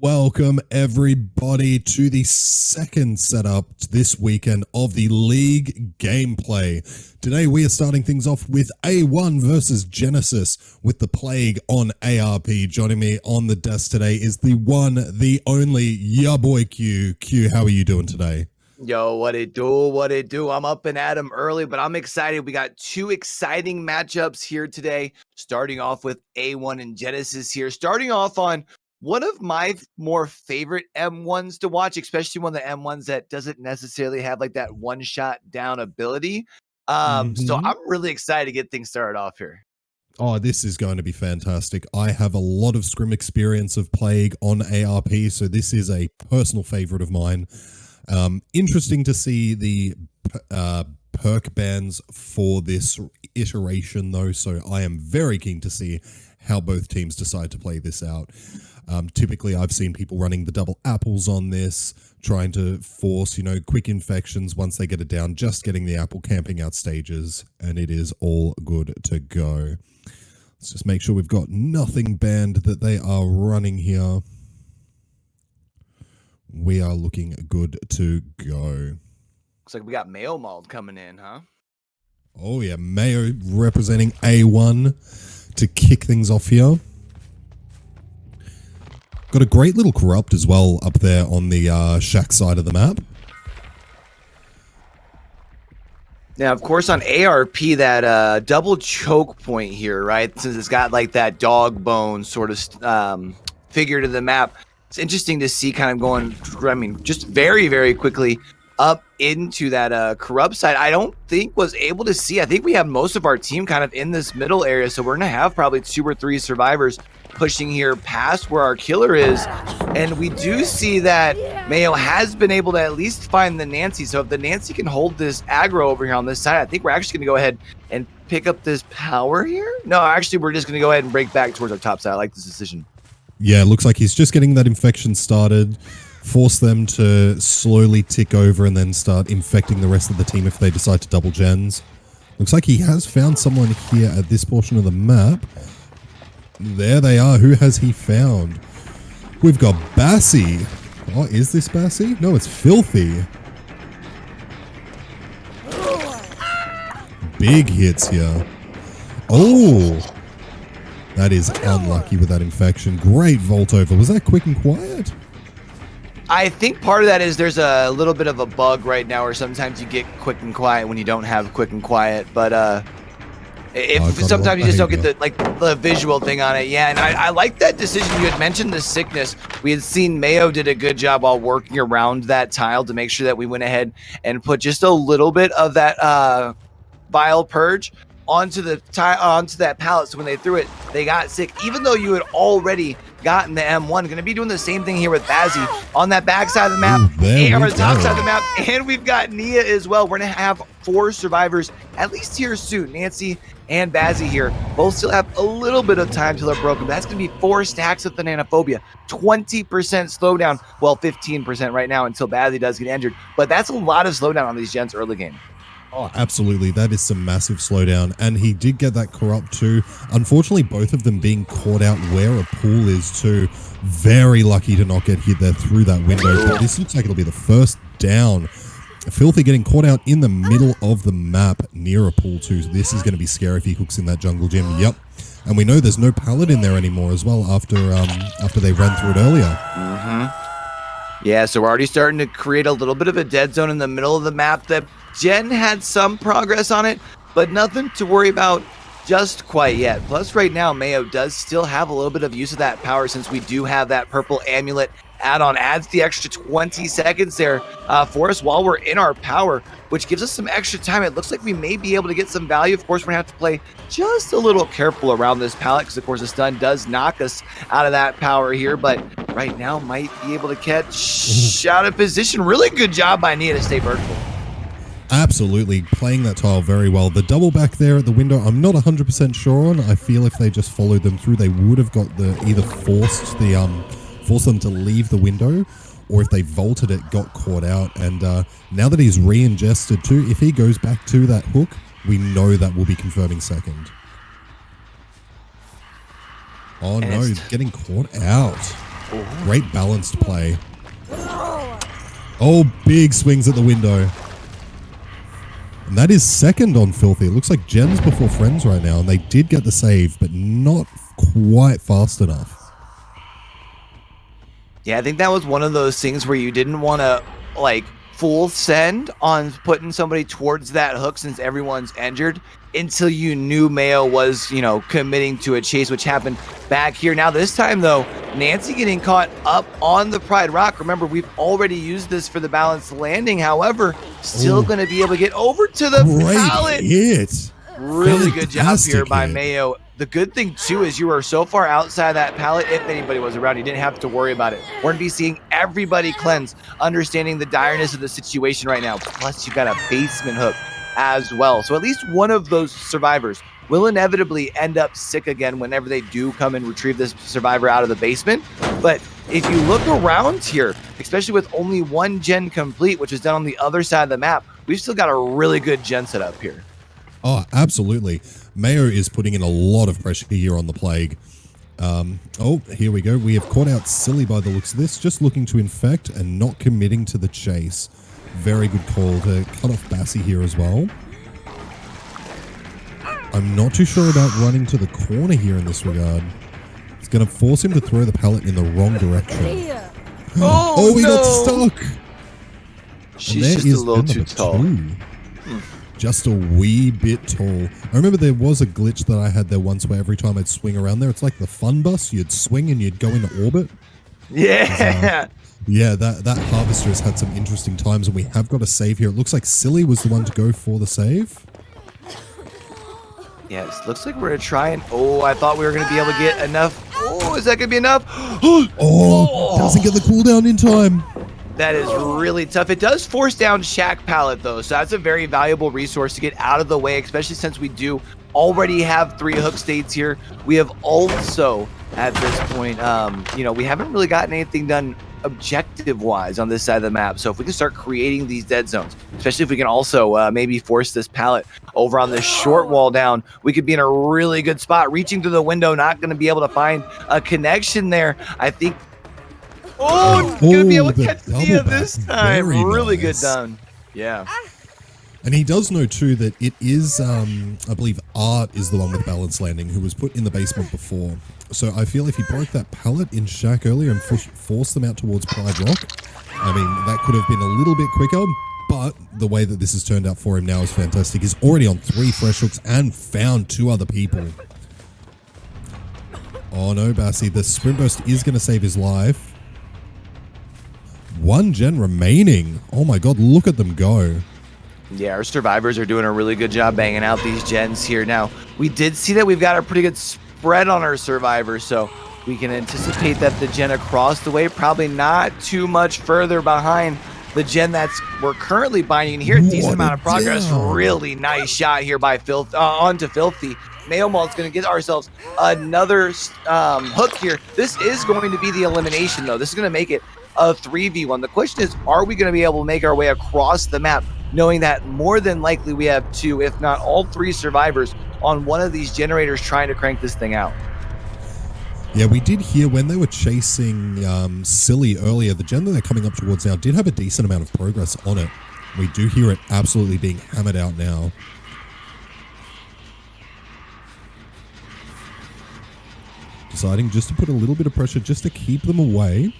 Welcome, everybody, to the second setup this weekend of the League gameplay. Today, we are starting things off with A1 versus Genesis with the Plague on ARP. Joining me on the desk today is the one, the only, ya boy Q. Q, how are you doing today? Yo, what it do? What it do? I'm up and at 'em early, but I'm excited. We got two exciting matchups here today. Starting off with A1 and Genesis here. Starting off on one of my more favorite M1s to watch, especially one of the M1s that doesn't necessarily have like that one shot down ability. So I'm really excited to get things started off here. Oh, this is going to be fantastic. I have a lot of scrim experience of Plague on ARP, so this is a personal favorite of mine. Interesting to see the perk bans for this iteration, though, so I am very keen to see how both teams decide to play this out. Typically, I've seen people running the double apples on this, trying to force, quick infections once they get it down, just getting the apple camping out stages, and it is all good to go. Let's just make sure we've got nothing banned that they are running here. We are looking good to go. Looks like we got Mayo Mauled coming in, huh? Oh yeah, Mayo representing A1 to kick things off here. Got a great little corrupt as well up there on the shack side of the map. Now, of course, on ARP, that double choke point here, right? Since it's got like that dog bone sort of figure to the map, it's interesting to see kind of going, just very, very quickly up into that corrupt side. I don't think was able to see. I think we have most of our team kind of in this middle area, so we're going to have probably 2 or 3 survivors pushing here past where our killer is. And we do see that Mayo has been able to at least find the Nancy. So if the Nancy can hold this aggro over here on this side, I think we're actually going to go ahead and pick up this power here. No, actually, we're just going to go ahead and break back towards our top side. I like this decision. Yeah, it looks like he's just getting that infection started, force them to slowly tick over and then start infecting the rest of the team if they decide to double gens. Looks like he has found someone here at this portion of the map. There they are. Who has he found? We've got Bassi. Oh, is this Bassi? No, it's Filthy. Big hits here. Oh, that is unlucky with that infection. Great vault over. Was that quick and quiet? I think part of that is there's a little bit of a bug right now where sometimes you get quick and quiet when you don't have quick and quiet. But if sometimes you just don't get the visual thing on it. Yeah, and I like that decision. You had mentioned the sickness. We had seen Mayo did a good job while working around that tile to make sure that we went ahead and put just a little bit of that vile purge onto that pallet, so when they threw it, they got sick. Even though you had already gotten the M1, going to be doing the same thing here with Bazzi on that back side of the map, or the top side of the map, and we've got Nia as well. We're going to have 4 survivors, at least here soon. Nancy and Bazzi here both still have a little bit of time till they're broken. But that's going to be 4 stacks of Thanatophobia, 20% slowdown, well, 15% right now until Bazzi does get injured. But that's a lot of slowdown on these gens early game. Oh, absolutely. That is some massive slowdown. And he did get that corrupt too. Unfortunately, both of them being caught out where a pool is too. Very lucky to not get hit there through that window. But this looks like it'll be the first down. Filthy getting caught out in the middle of the map near a pool too. So this is going to be scary if he hooks in that jungle gym. Yep. And we know there's no pallet in there anymore as well after they ran through it earlier. Yeah, so we're already starting to create a little bit of a dead zone in the middle of the map. That Jen had some progress on it, but nothing to worry about just quite yet. Plus, right now, Mayo does still have a little bit of use of that power since we do have that purple amulet add-on. Adds the extra 20 seconds there for us while we're in our power, which gives us some extra time. It looks like we may be able to get some value. Of course, we're going to have to play just a little careful around this pallet because, of course, the stun does knock us out of that power here, but right now might be able to catch out of position. Really good job by Nia to stay vertical. Absolutely, playing that tile very well. The double back there at the window, I'm not 100% sure on. I feel if they just followed them through, they would have got either forced them to leave the window, or if they vaulted it, got caught out. And now that he's re-ingested too, if he goes back to that hook, we know that we'll be confirming second. Oh no, getting caught out. Great balanced play. Oh, big swings at the window. And that is second on Filthy. It looks like Gen's before Friends right now, and they did get the save, but not quite fast enough. Yeah, I think that was one of those things where you didn't want to, like, full send on putting somebody towards that hook since everyone's injured until you knew Mayo was, you know, committing to a chase, which happened back here. Now this time though, Nancy getting caught up on the Pride Rock. Remember, we've already used this for the balanced landing. However, still going to be able to get over to the pallet. Hit. Really good job here by Mayo. The good thing too is you were so far outside that pallet, if anybody was around, you didn't have to worry about it. We're gonna be seeing everybody cleanse, understanding the direness of the situation right now. Plus you've got a basement hook as well. So at least one of those survivors will inevitably end up sick again whenever they do come and retrieve this survivor out of the basement. But if you look around here, especially with only one gen complete, which is done on the other side of the map, we've still got a really good gen set up here. Oh, absolutely. Mayo is putting in a lot of pressure here on the Plague. Oh, here we go. We have caught out Silly by the looks of this, just looking to infect and not committing to the chase. Very good call to cut off Bassi here as well. I'm not too sure about running to the corner here in this regard. It's going to force him to throw the pallet in the wrong direction. Oh, he no. got stuck. She's just a little too tall. Just a wee bit tall. I remember there was a glitch that I had there once where every time I'd swing around there, it's like the fun bus. You'd swing and you'd go into orbit. Yeah. Yeah, that harvester has had some interesting times, and we have got a save here. It looks like Silly was the one to go for the save. Yes, looks like we're going to try and... Oh, I thought we were going to be able to get enough. Oh, is that going to be enough? Doesn't get the cooldown in time. That is really tough. It does force down Shack Pallet, though, so that's a very valuable resource to get out of the way, especially since we do already have 3 hook states here. We have also, at this point, you know, we haven't really gotten anything done objective-wise on this side of the map. So if we can start creating these dead zones, especially if we can also maybe force this pallet over on this short wall down, we could be in a really good spot. Reaching through the window, not going to be able to find a connection there. I think... Oh, gonna be able to catch Nia this time. Really good done. Yeah. And he does know too that it is, I believe Art is the one with balance landing who was put in the basement before. So I feel if he broke that pallet in Shack earlier and forced them out towards Pride Rock, I mean, that could have been a little bit quicker, but the way that this has turned out for him now is fantastic. He's already on 3 fresh hooks and found 2 other people. Oh no, Bassi, the sprint burst is going to save his life. 1 gen remaining. Oh my god, look at them go. Yeah, our survivors are doing a really good job banging out these gens here. Now, we did see that we've got a pretty good spread on our survivors, so we can anticipate that the gen across the way probably not too much further behind the gen that's we're currently binding here. Decent amount of progress. Really nice shot here by onto Filthy. Mayo Mall's going to get ourselves another hook here. This is going to be the elimination, though. This is going to make it a 3v1. The question is, are we going to be able to make our way across the map, knowing that more than likely we have 2, if not all 3 survivors on one of these generators trying to crank this thing out? Yeah, we did hear when they were chasing Silly earlier, the gen that they're coming up towards now did have a decent amount of progress on it. We do hear it absolutely being hammered out now. Deciding just to put a little bit of pressure just to keep them away.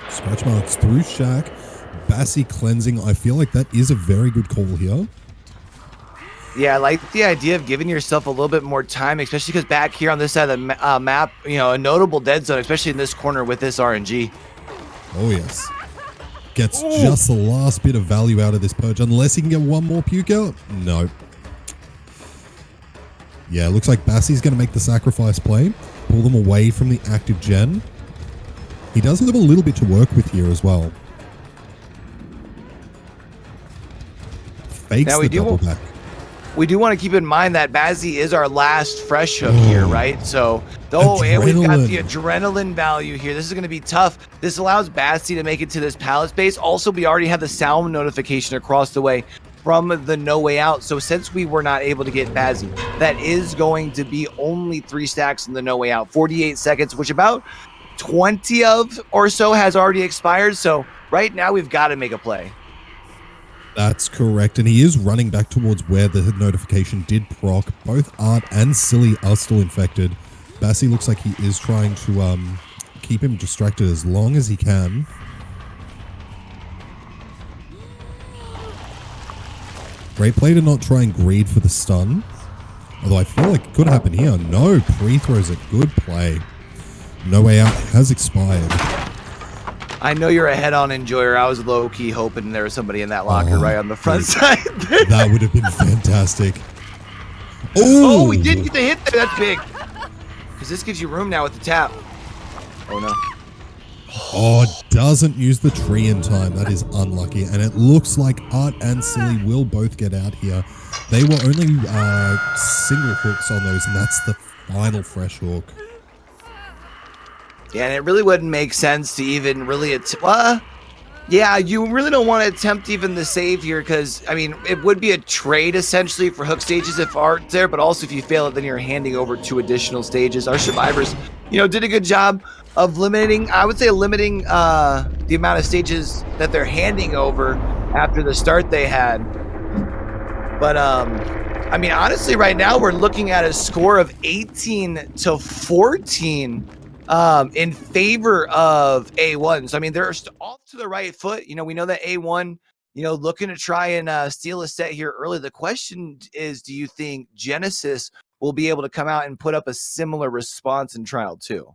Scratch marks through Shack. Bassi cleansing. I feel like that is a very good call here. Yeah, I like the idea of giving yourself a little bit more time, especially because back here on this side of the map, you know, a notable dead zone, especially in this corner with this RNG. Oh, yes. Gets just the last bit of value out of this purge, unless he can get one more puke out. No. Yeah, looks like Bassi's going to make the sacrifice play, pull them away from the active gen. He does have a little bit to work with here as well. Fakes now the double back. We do want to keep in mind that Bazzi is our last fresh hook here, right? So, and we've got the adrenaline value here. This is going to be tough. This allows Bazzi to make it to this pallet space. Also, we already have the sound notification across the way from the No Way Out. So since we were not able to get Bazzi, that is going to be only 3 stacks in the No Way Out. 48 seconds, which about 20 of or so has already expired. So right now we've got to make a play. That's correct. And he is running back towards where the notification did proc. Both Art and Silly are still infected. Bassi looks like he is trying to keep him distracted as long as he can. Great play to not try and greed for the stun. Although I feel like it could happen here. No, pre-throws a good play. No Way Out has expired. I know you're a head-on enjoyer. I was low-key hoping there was somebody in that locker right on the front side. That would have been fantastic. Oh, we did get the hit there. That's big. Because this gives you room now with the tap. Oh, no. Oh, doesn't use the tree in time. That is unlucky. And it looks like Art and Silly will both get out here. They were only single hooks on those, and that's the final fresh hook. Yeah, and it really wouldn't make sense to even really yeah, you really don't want to attempt even the save here because, I mean, it would be a trade essentially for hook stages if Art's there, but also if you fail it, then you're handing over 2 additional stages. Our survivors, did a good job of limiting the amount of stages that they're handing over after the start they had. But, I mean, honestly, right now we're looking at a score of 18-14 in favor of A1. So, I mean, they're off to the right foot. We know that A1, looking to try and steal a set here early. The question is, do you think Genesis will be able to come out and put up a similar response in Trial 2?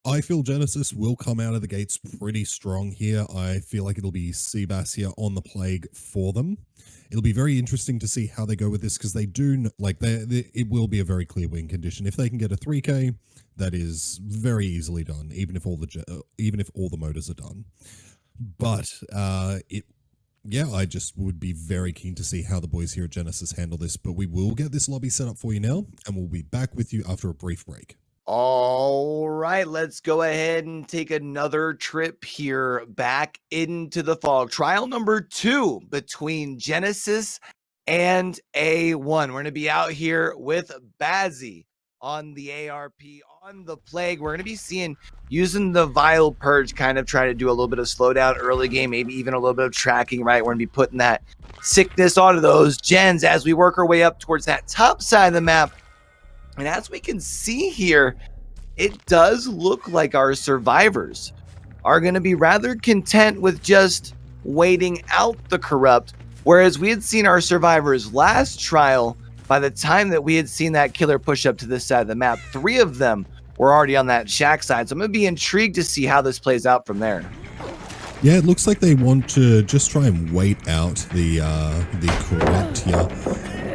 I feel Genesis will come out of the gates pretty strong here. I feel like it'll be Seabass here on the Plague for them. It'll be very interesting to see how they go with this because they do, it will be a very clear win condition. If they can get a 3K, that is very easily done, even if all the motors are done. But I just would be very keen to see how the boys here at Genesis handle this. But we will get this lobby set up for you now, and we'll be back with you after a brief break. All right, let's go ahead and take another trip here back into the fog. Trial number 2 between Genesis and A1. We're going to be out here with Bazzi on the ARP, on the Plague. We're going to be using the Vile Purge, kind of trying to do a little bit of slowdown early game, maybe even a little bit of tracking, right? We're going to be putting that sickness onto those gens as we work our way up towards that top side of the map. And as we can see here, it does look like our survivors are going to be rather content with just waiting out the Corrupt, whereas we had seen our survivors last trial. By the time that we had seen that killer push up to this side of the map, 3 of them were already on that shack side. So I'm going to be intrigued to see how this plays out from there. Yeah, it looks like they want to just try and wait out the Corrupt here.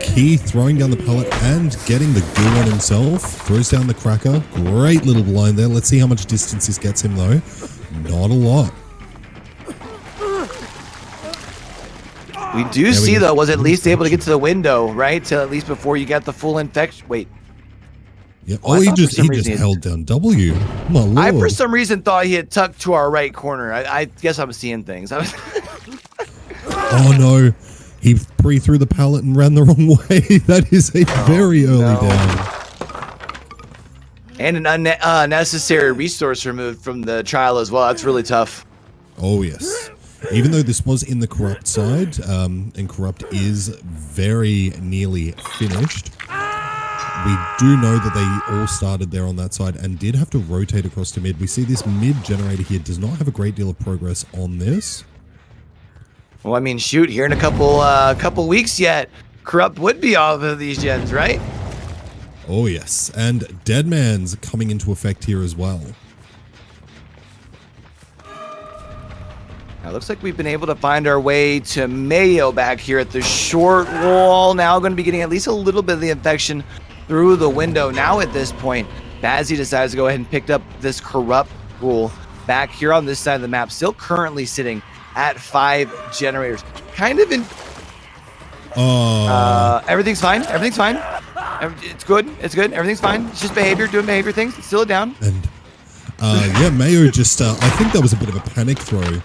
Key throwing down the pallet and getting the goo on himself. Throws down the cracker. Great little blind there. Let's see how much distance this gets him though. Not a lot. We do see though, was at least able to get to the window, right? To at least before you got the full infection. Wait. Yeah. Oh, he just held down W. My lord. I for some reason thought he had tucked to our right corner. I guess I'm seeing things. Oh no. He threw the pallet and ran the wrong way. That is a very early down. And an unnecessary resource removed from the trial as well. That's really tough. Oh, yes. Even though this was in the Corrupt side, and Corrupt is very nearly finished, we do know that they all started there on that side and did have to rotate across to mid. We see this mid generator here does not have a great deal of progress on this. Well, I mean, shoot, here in a couple weeks yet, Corrupt would be off of these gens, right? Oh, yes. And Deadman's coming into effect here as well. Now, it looks like we've been able to find our way to Mayo back here at the short wall. Now going to be getting at least a little bit of the infection through the window. Now at this point, Bazzi decides to go ahead and pick up this Corrupt rule back here on this side of the map. Still currently sitting at 5 generators. Kind of in... everything's fine. Everything's fine. It's good. It's good. Everything's fine. It's just behavior, doing behavior things. It's still down. And, yeah, Mayo just... I think that was a bit of a panic throw.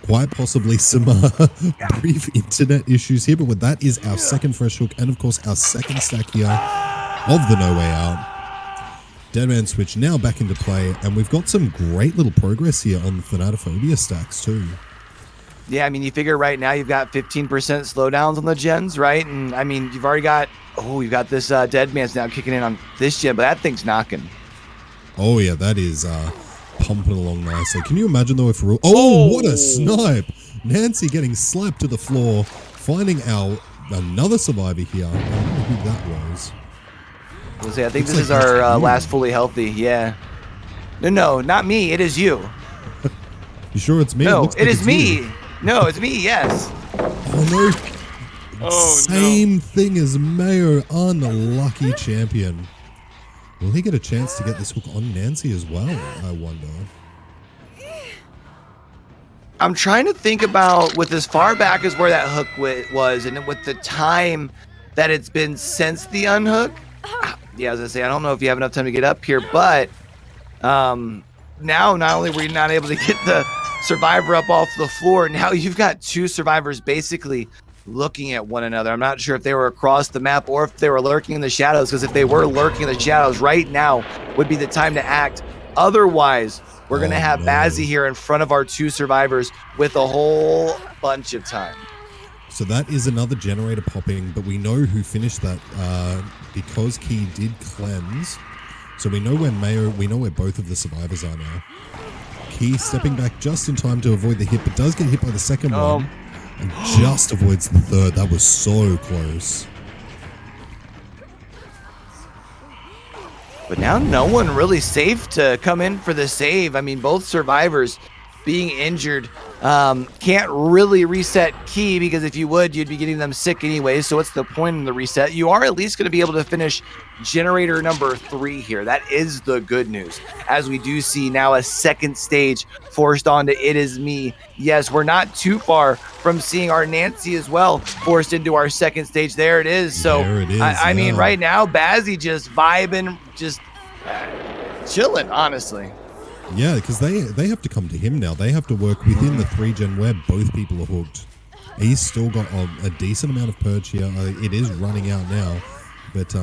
Quite possibly some brief internet issues here, but that is our second fresh hook and, of course, our second stack here of the No Way Out. Deadman Switch now back into play, and we've got some great little progress here on the Thanatophobia stacks too. Yeah, I mean, you figure right now you've got 15% slowdowns on the gens, right? And I mean, you've already got, you've got this Deadman's now kicking in on this gen, but that thing's knocking. Oh yeah, that is pumping along nicely. Can you imagine though if what a snipe! Nancy getting slapped to the floor, finding another survivor here. I don't know who that was. I think this is our last fully healthy. Yeah. No, not me. It is you. You sure it's me? No, it is me. No, it's me. Yes. Oh no. Same thing as Mayo, unlucky champion. Will he get a chance to get this hook on Nancy as well, I wonder? I'm trying to think about with as far back as where that hook was and with the time that it's been since the unhook. Yeah, as I say, I don't know if you have enough time to get up here, but now not only were you not able to get the survivor up off the floor, now you've got two survivors basically looking at one another. I'm not sure if they were across the map or if they were lurking in the shadows, because if they were lurking in the shadows right now would be the time to act. Otherwise, we're going to have Bazzy here in front of our two survivors with a whole bunch of time. So that is another generator popping, but we know who finished that because Key did cleanse. So we know where both of the survivors are now. Key stepping back just in time to avoid the hit, but does get hit by the second one. And just avoids the third. That was so close. But now no one really safe to come in for the save. I mean, both survivors being injured can't really reset Key, because if you would, you'd be getting them sick anyway. So what's the point in the reset? You are at least going to be able to finish generator number 3 here. That is the good news, as we do see now a second stage forced onto It Is Me. Yes, we're not too far from seeing our Nancy as well forced into our second stage. There it is. So there it is, I mean, right now Bazzy just vibing, just chilling, honestly. Yeah, because they have to come to him now. They have to work within the 3-gen where both people are hooked. He's still got a decent amount of purge here. It is running out now. But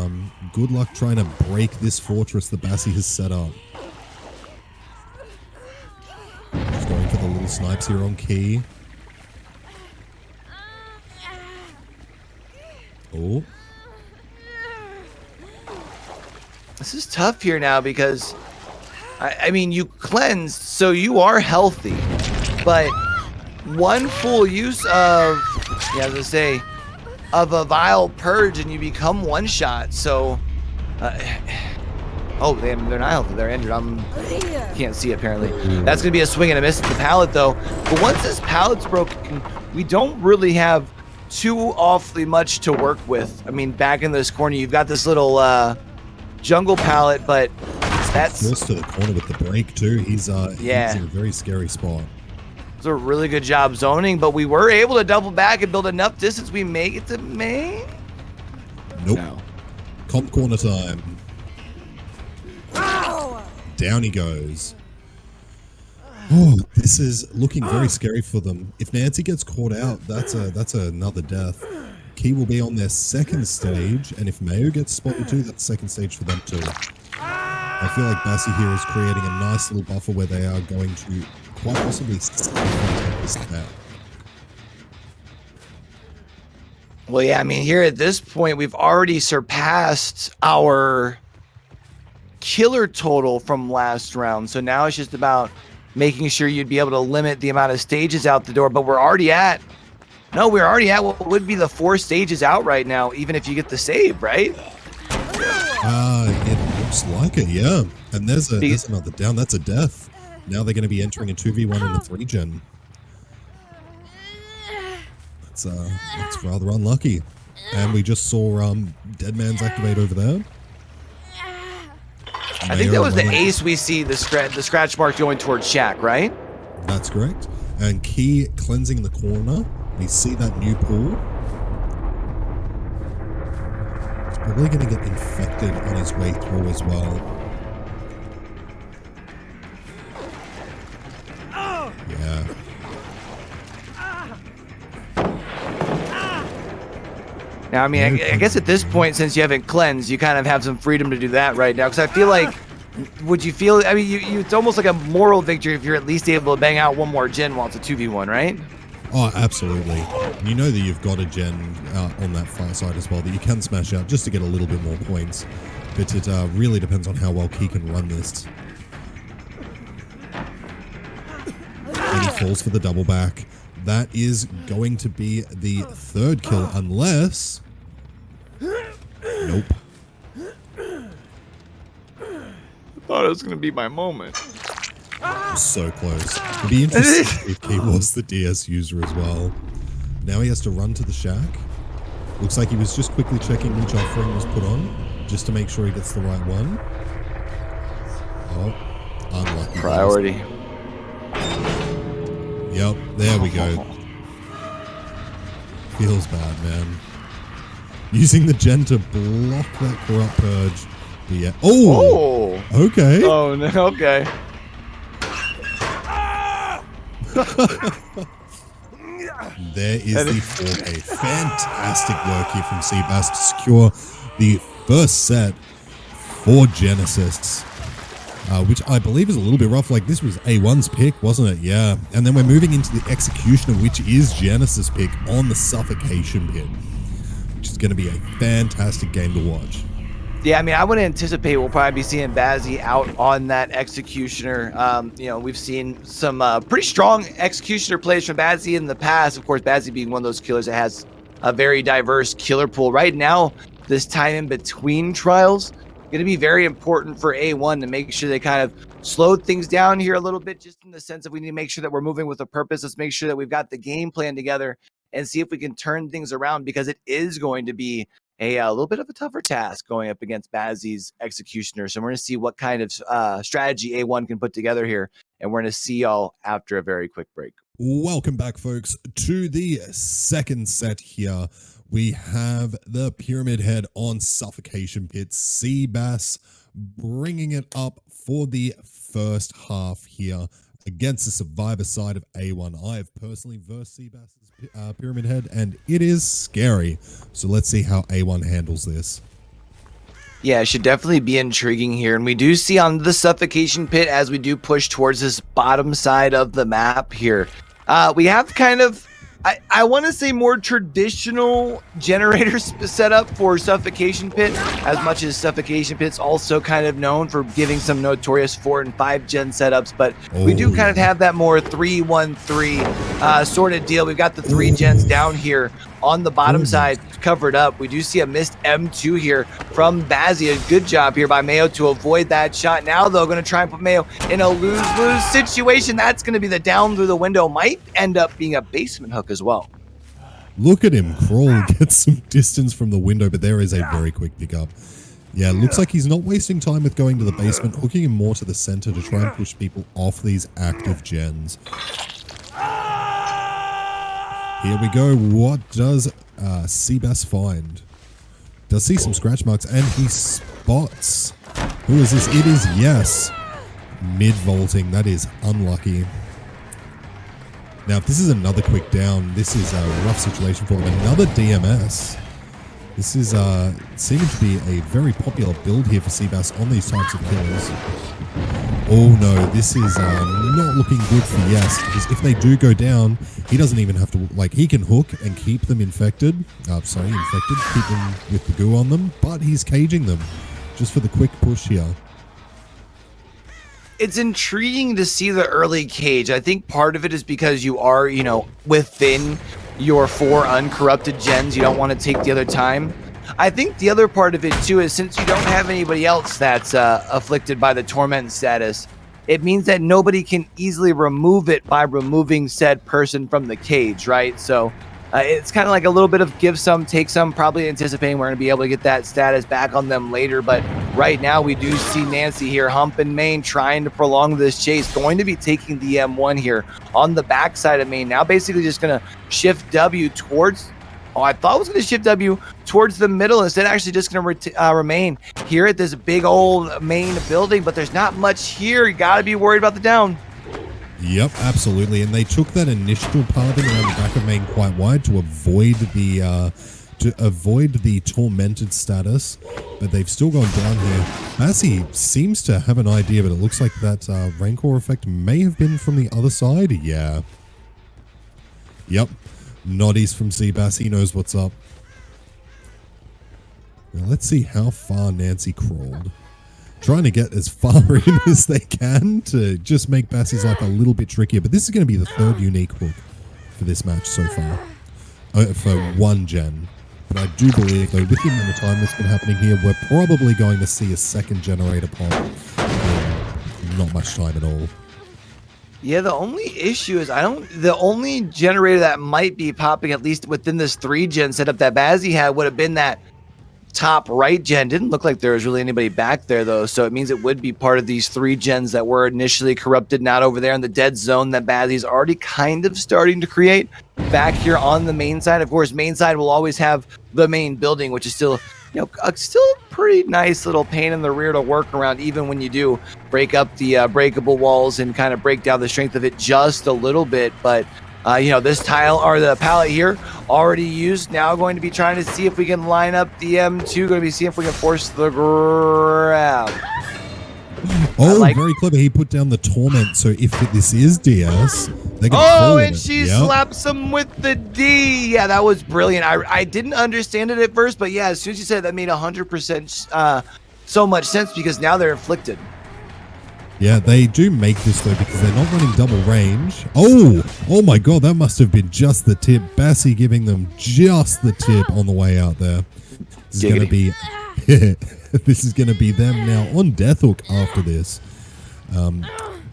good luck trying to break this fortress that Bazzy has set up. Just going for the little snipes here on Key. Oh. This is tough here now because, I mean, you cleansed, so you are healthy. But one full use of, as I say, of a vile purge and you become one shot. So, oh, they're not healthy. They're injured. Can't see apparently. That's gonna be a swing and a miss at the pallet though. But once this pallet's broken, we don't really have too awfully much to work with. I mean, back in this corner, you've got this little jungle pallet, but that's close to the corner with the break too. He's in a very scary spot. It's a really good job zoning, but we were able to double back and build enough distance. We make it to main. Nope. No. Comp corner time. Down he goes. Oh, this is looking very scary for them. If Nancy gets caught out, that's another death. Key will be on their second stage, and if Mayo gets spotted too, that's second stage for them too. I feel like Bazzy here is creating a nice little buffer where they are going to quite possibly take this out. Well, yeah, I mean, here at this point, we've already surpassed our killer total from last round. So now it's just about making sure you'd be able to limit the amount of stages out the door. But we're already at what would be the 4 stages out right now, even if you get the save, right? It looks like it, yeah. And there's another down. That's a death. Now they're going to be entering a 2v1 in the 3-gen. That's rather unlucky. And we just saw Deadman's activate over there. I think that was the ace we see, the scratch mark going towards Shaq, right? That's correct. And Key cleansing the corner. We see that new pool. He's probably going to get infected on his way through as well. Yeah. Now, I mean, I guess at this point, since you haven't cleansed, you kind of have some freedom to do that right now. Because I feel like, would you feel? I mean, it's almost like a moral victory if you're at least able to bang out one more gen while it's a 2v1, right? Oh, absolutely. You know that you've got a gen on that far side as well that you can smash out just to get a little bit more points. But it really depends on how well Key can run this. And he falls for the double back. That is going to be the third kill unless... Nope. I thought it was going to be my moment. So close. It'd be interesting if Key was the DS user as well. Now he has to run to the shack. Looks like he was just quickly checking which offering was put on, just to make sure he gets the right one. Oh, unlucky. Priority. Yep, there we go. Feels bad, man. Using the gen to block that corrupt purge. But yeah. Oh! Okay. Oh, no, okay. There is the 4K. Fantastic work here from Seabass to secure the first set for Genesis. Which I believe is a little bit rough. Like, this was A1's pick, wasn't it? Yeah. And then we're moving into the Executioner, which is Genesis' pick on the Suffocation Pit, which is going to be a fantastic game to watch. Yeah, I mean, I would anticipate we'll probably be seeing Bazzi out on that Executioner. You know, we've seen some pretty strong Executioner plays from Bazzi in the past. Of course, Bazzi being one of those killers that has a very diverse killer pool. Right now, this time in between trials, going to be very important for A1 to make sure they kind of slowed things down here a little bit, just in the sense that we need to make sure that we're moving with a purpose. Let's make sure that we've got the game plan together and see if we can turn things around, because it is going to be a little bit of a tougher task going up against Bazzi's Executioner. So we're going to see what kind of strategy A1 can put together here, and we're going to see y'all after a very quick break. Welcome back, folks, to the second set here. We have the Pyramid Head on Suffocation Pit. Seabass bringing it up for the first half here against the Survivor side of A1. I have personally versed Seabass's Pyramid Head, and it is scary. So let's see how A1 handles this. Yeah, it should definitely be intriguing here. And we do see on the Suffocation Pit, as we do push towards this bottom side of the map here, we have kind of, I want to say, more traditional generators set up for Suffocation Pit, as much as Suffocation Pit's also kind of known for giving some notorious 4 and 5 gen setups, but we do kind of have that more 3-1-3 sort of deal. We've got the 3 gens down here on the bottom side covered up. We do see a missed M2 here from Bazzi. A good job here by Mayo to avoid that shot. Now, though, going to try and put Mayo in a lose-lose situation. That's going to be the down through the window. Might end up being a basement hook as well. Look at him crawl, get some distance from the window, but there is a very quick pickup. Yeah, looks like he's not wasting time with going to the basement, hooking him more to the center to try and push people off these active gens. Here we go. What does Seabass find? Does see some scratch marks, and he spots. Who is this? It is Yes. Mid-vaulting. That is unlucky. Now, if this is another quick down, this is a rough situation for them. Another DMS. This is seeming to be a very popular build here for Seabass on these types of killers. Oh no, this is not looking good for Yes, because if they do go down, he doesn't even have to, like, he can hook and keep them infected. Keep them with the goo on them, but he's caging them just for the quick push here. It's intriguing to see the early cage. I think part of it is because you are, you know, within your 4 uncorrupted gens. You don't want to take the other time. I think the other part of it too is, since you don't have anybody else that's afflicted by the torment status, it means that nobody can easily remove it by removing said person from the cage, right? So it's kind of like a little bit of give some, take some, probably anticipating we're going to be able to get that status back on them later. But right now we do see Nancy here humping main, trying to prolong this chase, going to be taking the M1 here on the backside of main. Now basically just going to shift W towards... Oh, I thought I was going to shift W towards the middle. Instead, actually just going to remain here at this big old main building. But there's not much here. You got to be worried about the down. Yep, absolutely. And they took that initial pathing around the back of main quite wide to avoid the to avoid the tormented status, but they've still gone down here. Bassi seems to have an idea, but it looks like that Rancor effect may have been from the other side. Yeah. Yep. Noddies from C. Bassi knows what's up. Now let's see how far Nancy crawled. Trying to get as far in as they can to just make Bassi's life a little bit trickier. But this is going to be the third unique hook for this match so far. For one gen. But I do believe, though, with the amount of time that's been happening here, we're probably going to see a second generator pop in not much time at all. Yeah, the only issue is the only generator that might be popping, at least within this 3-gen setup that Bazzi had, would have been that top right gen. Didn't look like there was really anybody back there, though, so it means it would be part of these 3 gens that were initially corrupted, not over there in the dead zone that Bazzi's already kind of starting to create back here on the main side. Of course, main side will always have the main building, which is still, you know, still a pretty nice little pain in the rear to work around, even when you do break up the breakable walls and kind of break down the strength of it just a little bit. But you know, this tile or the pallet here already used. Now going to be trying to see if we can line up the M2. Going to be seeing if we can force the grab. Oh, very clever. He put down the torment. So if this is DS, they can oh, and she slaps him with the D. Yeah, that was brilliant. I didn't understand it at first, but yeah, as soon as you said it, that made 100% so much sense, because now they're inflicted. Yeah, they do make this, though, because they're not running double range. Oh my God, that must have been just the tip. Bassi giving them just the tip on the way out there. This is going to be, this is going to be them now on Death Hook after this.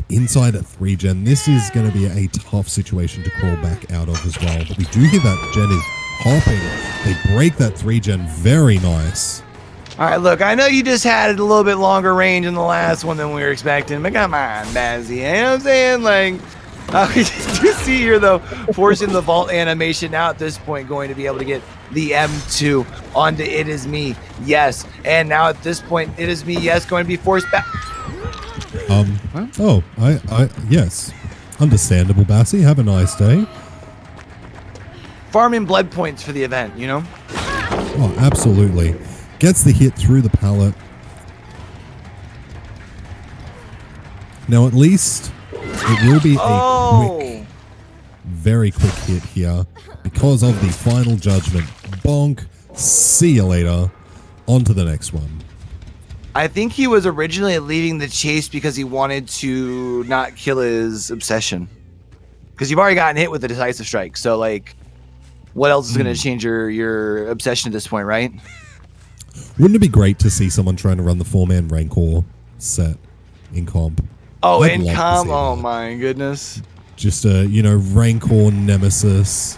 Inside at 3-gen, this is going to be a tough situation to crawl back out of as well. But we do hear that gen is hopping. They break that 3-gen, very nice. All right, look, I know you just had a little bit longer range in the last one than we were expecting, but come on, Bazzi, you know what I'm saying? Like, we do see here, though, forcing the vault animation now at this point, going to be able to get the M2 onto It Is Me, yes. And now at this point, It Is Me, yes, going to be forced back. Yes. Understandable, Bassi. Have a nice day. Farming blood points for the event, you know? Oh, absolutely. Gets the hit through the pallet. Now, at least it will be a quick, very quick hit here because of the final judgment. Bonk. See you later. On to the next one. I think he was originally leading the chase because he wanted to not kill his obsession. Because you've already gotten hit with the decisive strike. So, like, what else is going to change your obsession at this point, right? Wouldn't it be great to see someone trying to run the 4-man Rancor set in comp? Oh, in comp? Oh, my goodness. Just a, you know, Rancor Nemesis.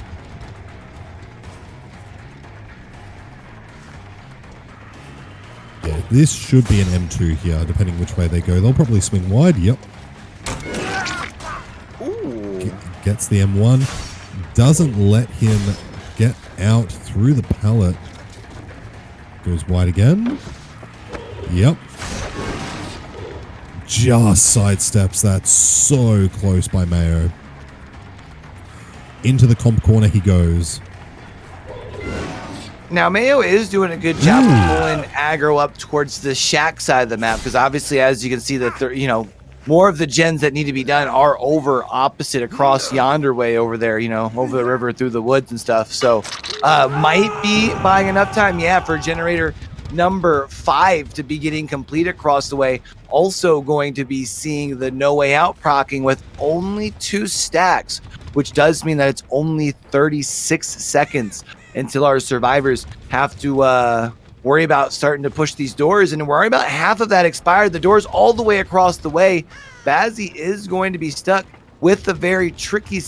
Yeah, this should be an M2 here, depending which way they go. They'll probably swing wide. Yep. Ooh. Gets the M1. Doesn't let him get out through the pallet. Goes wide again. Yep. Just sidesteps that. So close by Mayo. Into the comp corner he goes. Now, Mayo is doing a good job of pulling aggro up towards the shack side of the map, because obviously, as you can see, you know, more of the gens that need to be done are over opposite across yonder way over there, you know, over the river through the woods and stuff. So might be buying enough time, yeah, for generator number 5 to be getting complete across the way. Also going to be seeing the No Way Out proccing with only 2 stacks, which does mean that it's only 36 seconds until our survivors have to worry about starting to push these doors, and worry about half of that expired. The doors all the way across the way. Bazzi is going to be stuck with a very tricky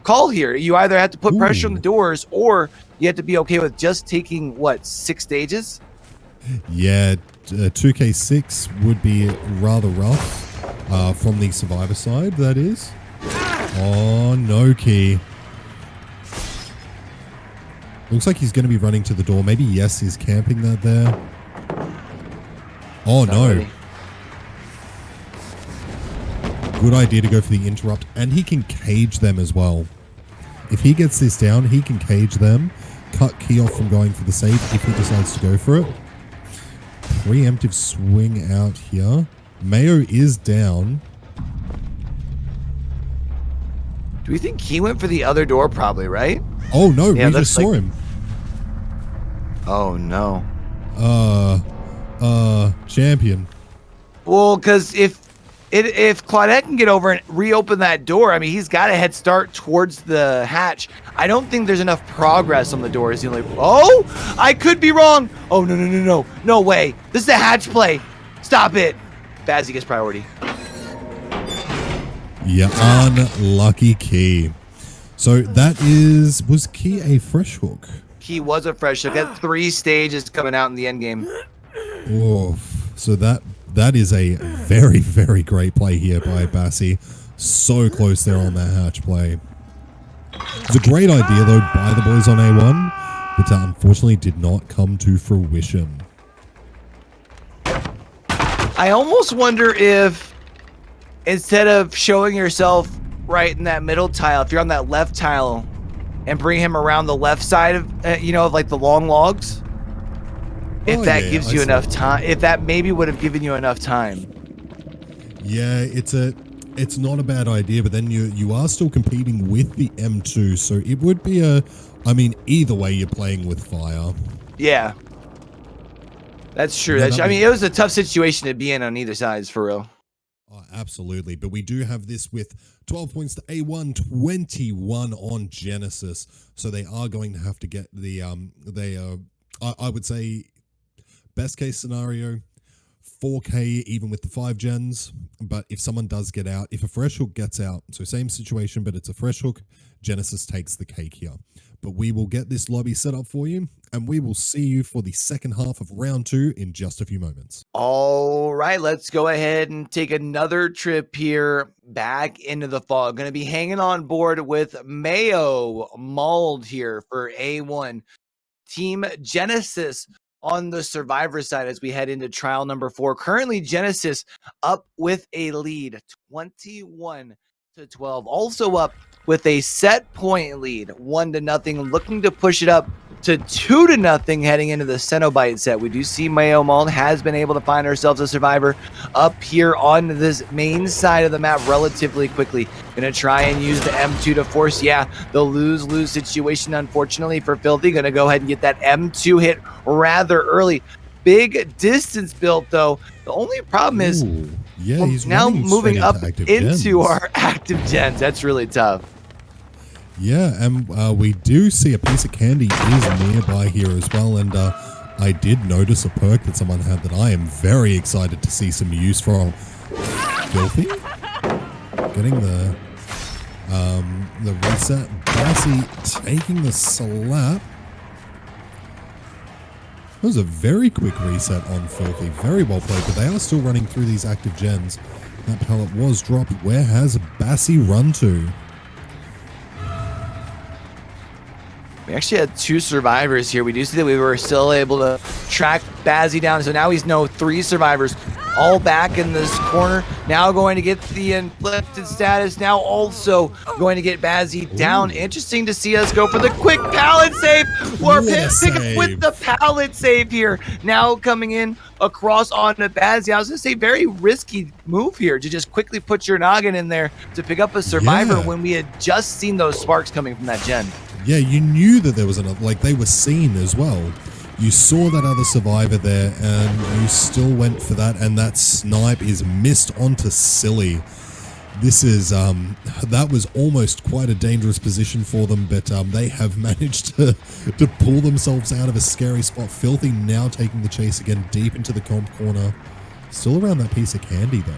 call here. You either have to put pressure on the doors, or you have to be okay with just taking, what, 6 stages? Yeah, 2K6 would be rather rough from the survivor side, that is. Oh, no key. Looks like he's going to be running to the door. Maybe Yes is camping that there. Oh, no. Really. Good idea to go for the interrupt. And he can cage them as well. If he gets this down, he can cage them. cut Key off from going for the save if he decides to go for it. Preemptive swing out here. Mayo is down. Do we think he went for the other door? Probably, right? Oh no, we just saw him. Oh no. Champion. Well, because if Claudette can get over and reopen that door, I mean, he's got a head start towards the hatch. I don't think there's enough progress on the door. Is he like, oh, I could be wrong. Oh, no. No way. This is a hatch play. Stop it. Bazzi gets priority. Yeah, unlucky Key. So that was Key a fresh hook? Key was a fresh hook. At 3 stages coming out in the end game. Oof. So that is a very, very great play here by Bassi. So close there on that hatch play. It's a great idea, though, by the boys on A1, but unfortunately did not come to fruition. I almost wonder if, instead of showing yourself right in that middle tile, if you're on that left tile and bring him around the left side of, of like the long logs, if that gives you enough time, if that maybe would have given you enough time. Yeah, it's not a bad idea, but then you are still competing with the M2, so it would be either way you're playing with fire. Yeah. That's true. I mean, it was a tough situation to be in on either sides, for real. Oh, absolutely. But we do have this with 12 points to A1, 21 on Genesis. So they are going to have to get the, I would say, best case scenario, 4K even with the 5 gens. But if someone does get out, if a fresh hook gets out, so same situation, but it's a fresh hook, Genesis takes the cake here. But we will get this lobby set up for you, and we will see you for the second half of round 2 in just a few moments. All right, let's go ahead and take another trip here back into the fog. Going to be hanging on board with Mayo Mauled here for A1. Team Genesis on the survivor side as we head into trial number 4. Currently, Genesis up with a lead, 21-12. Also up with a set point lead, 1-0, looking to push it up to 2-0 heading into the Cenobite set. We do see Mayo Mauled has been able to find ourselves a survivor up here on this main side of the map relatively quickly. Gonna try and use the M2 to force, the lose-lose situation, unfortunately, for Filthy. Gonna go ahead and get that M2 hit rather early. Big distance built, though. The only problem is, he's now moving up into gens. our active gens. That's really tough. Yeah, and we do see a piece of candy is nearby here as well, and I did notice a perk that someone had that I am very excited to see some use from. Filthy? Getting the reset. Bassi taking the slap. That was a very quick reset on Filthy. Very well played, but they are still running through these active gens. That pallet was dropped. Where has Bassi run to? We actually had 2 survivors here. We do see that we were still able to track Bazzi down. So now he's 3 survivors all back in this corner. Now going to get the inflicted status. Now also going to get Bazzi down. Interesting to see us go for the quick pallet save. We're pick up with the pallet save here. Now coming in across onto Bazzi. I was going to say very risky move here to just quickly put your noggin in there to pick up a survivor when we had just seen those sparks coming from that gen. Yeah, you knew that there was another, like they were seen as well. You saw that other survivor there and you still went for that, and that snipe is missed onto Silly. This is, that was almost quite a dangerous position for them, but they have managed to pull themselves out of a scary spot. Filthy now taking the chase again deep into the comp corner. Still around that piece of candy though.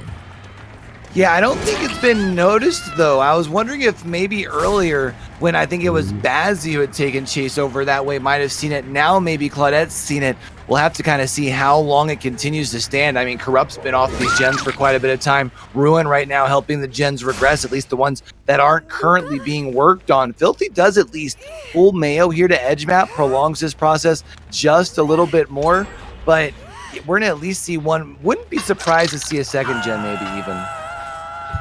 Yeah, I don't think it's been noticed, though. I was wondering if maybe earlier, when I think it was Bazzi who had taken chase over that way, might have seen it. Now maybe Claudette's seen it. We'll have to kind of see how long it continues to stand. I mean, Corrupt's been off these gens for quite a bit of time. Ruin right now helping the gens regress, at least the ones that aren't currently being worked on. Filthy does at least pull Mayo here to edge map, prolongs this process just a little bit more. But we're going to at least see one. Wouldn't be surprised to see a second gen maybe even.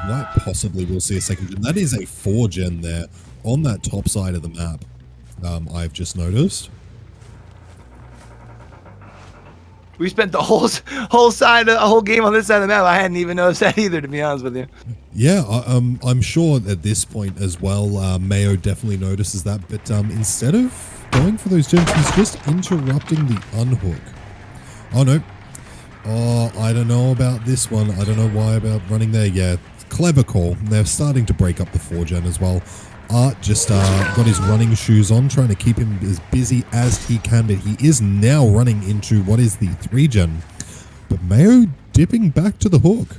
Quite possibly we'll see a second gen. That is a 4 gen there on that top side of the map. I've just noticed. We spent the whole game on this side of the map. I hadn't even noticed that either, to be honest with you. Yeah, I'm sure at this point as well, Mayo definitely notices that. But instead of going for those gems, he's just interrupting the unhook. Oh, no. Oh, I don't know about this one. I don't know why about running there. Yeah, clever call. They're starting to break up the 4-gen as well. Art just got his running shoes on, trying to keep him as busy as he can, but he is now running into what is the 3-gen. But Mayo dipping back to the hook.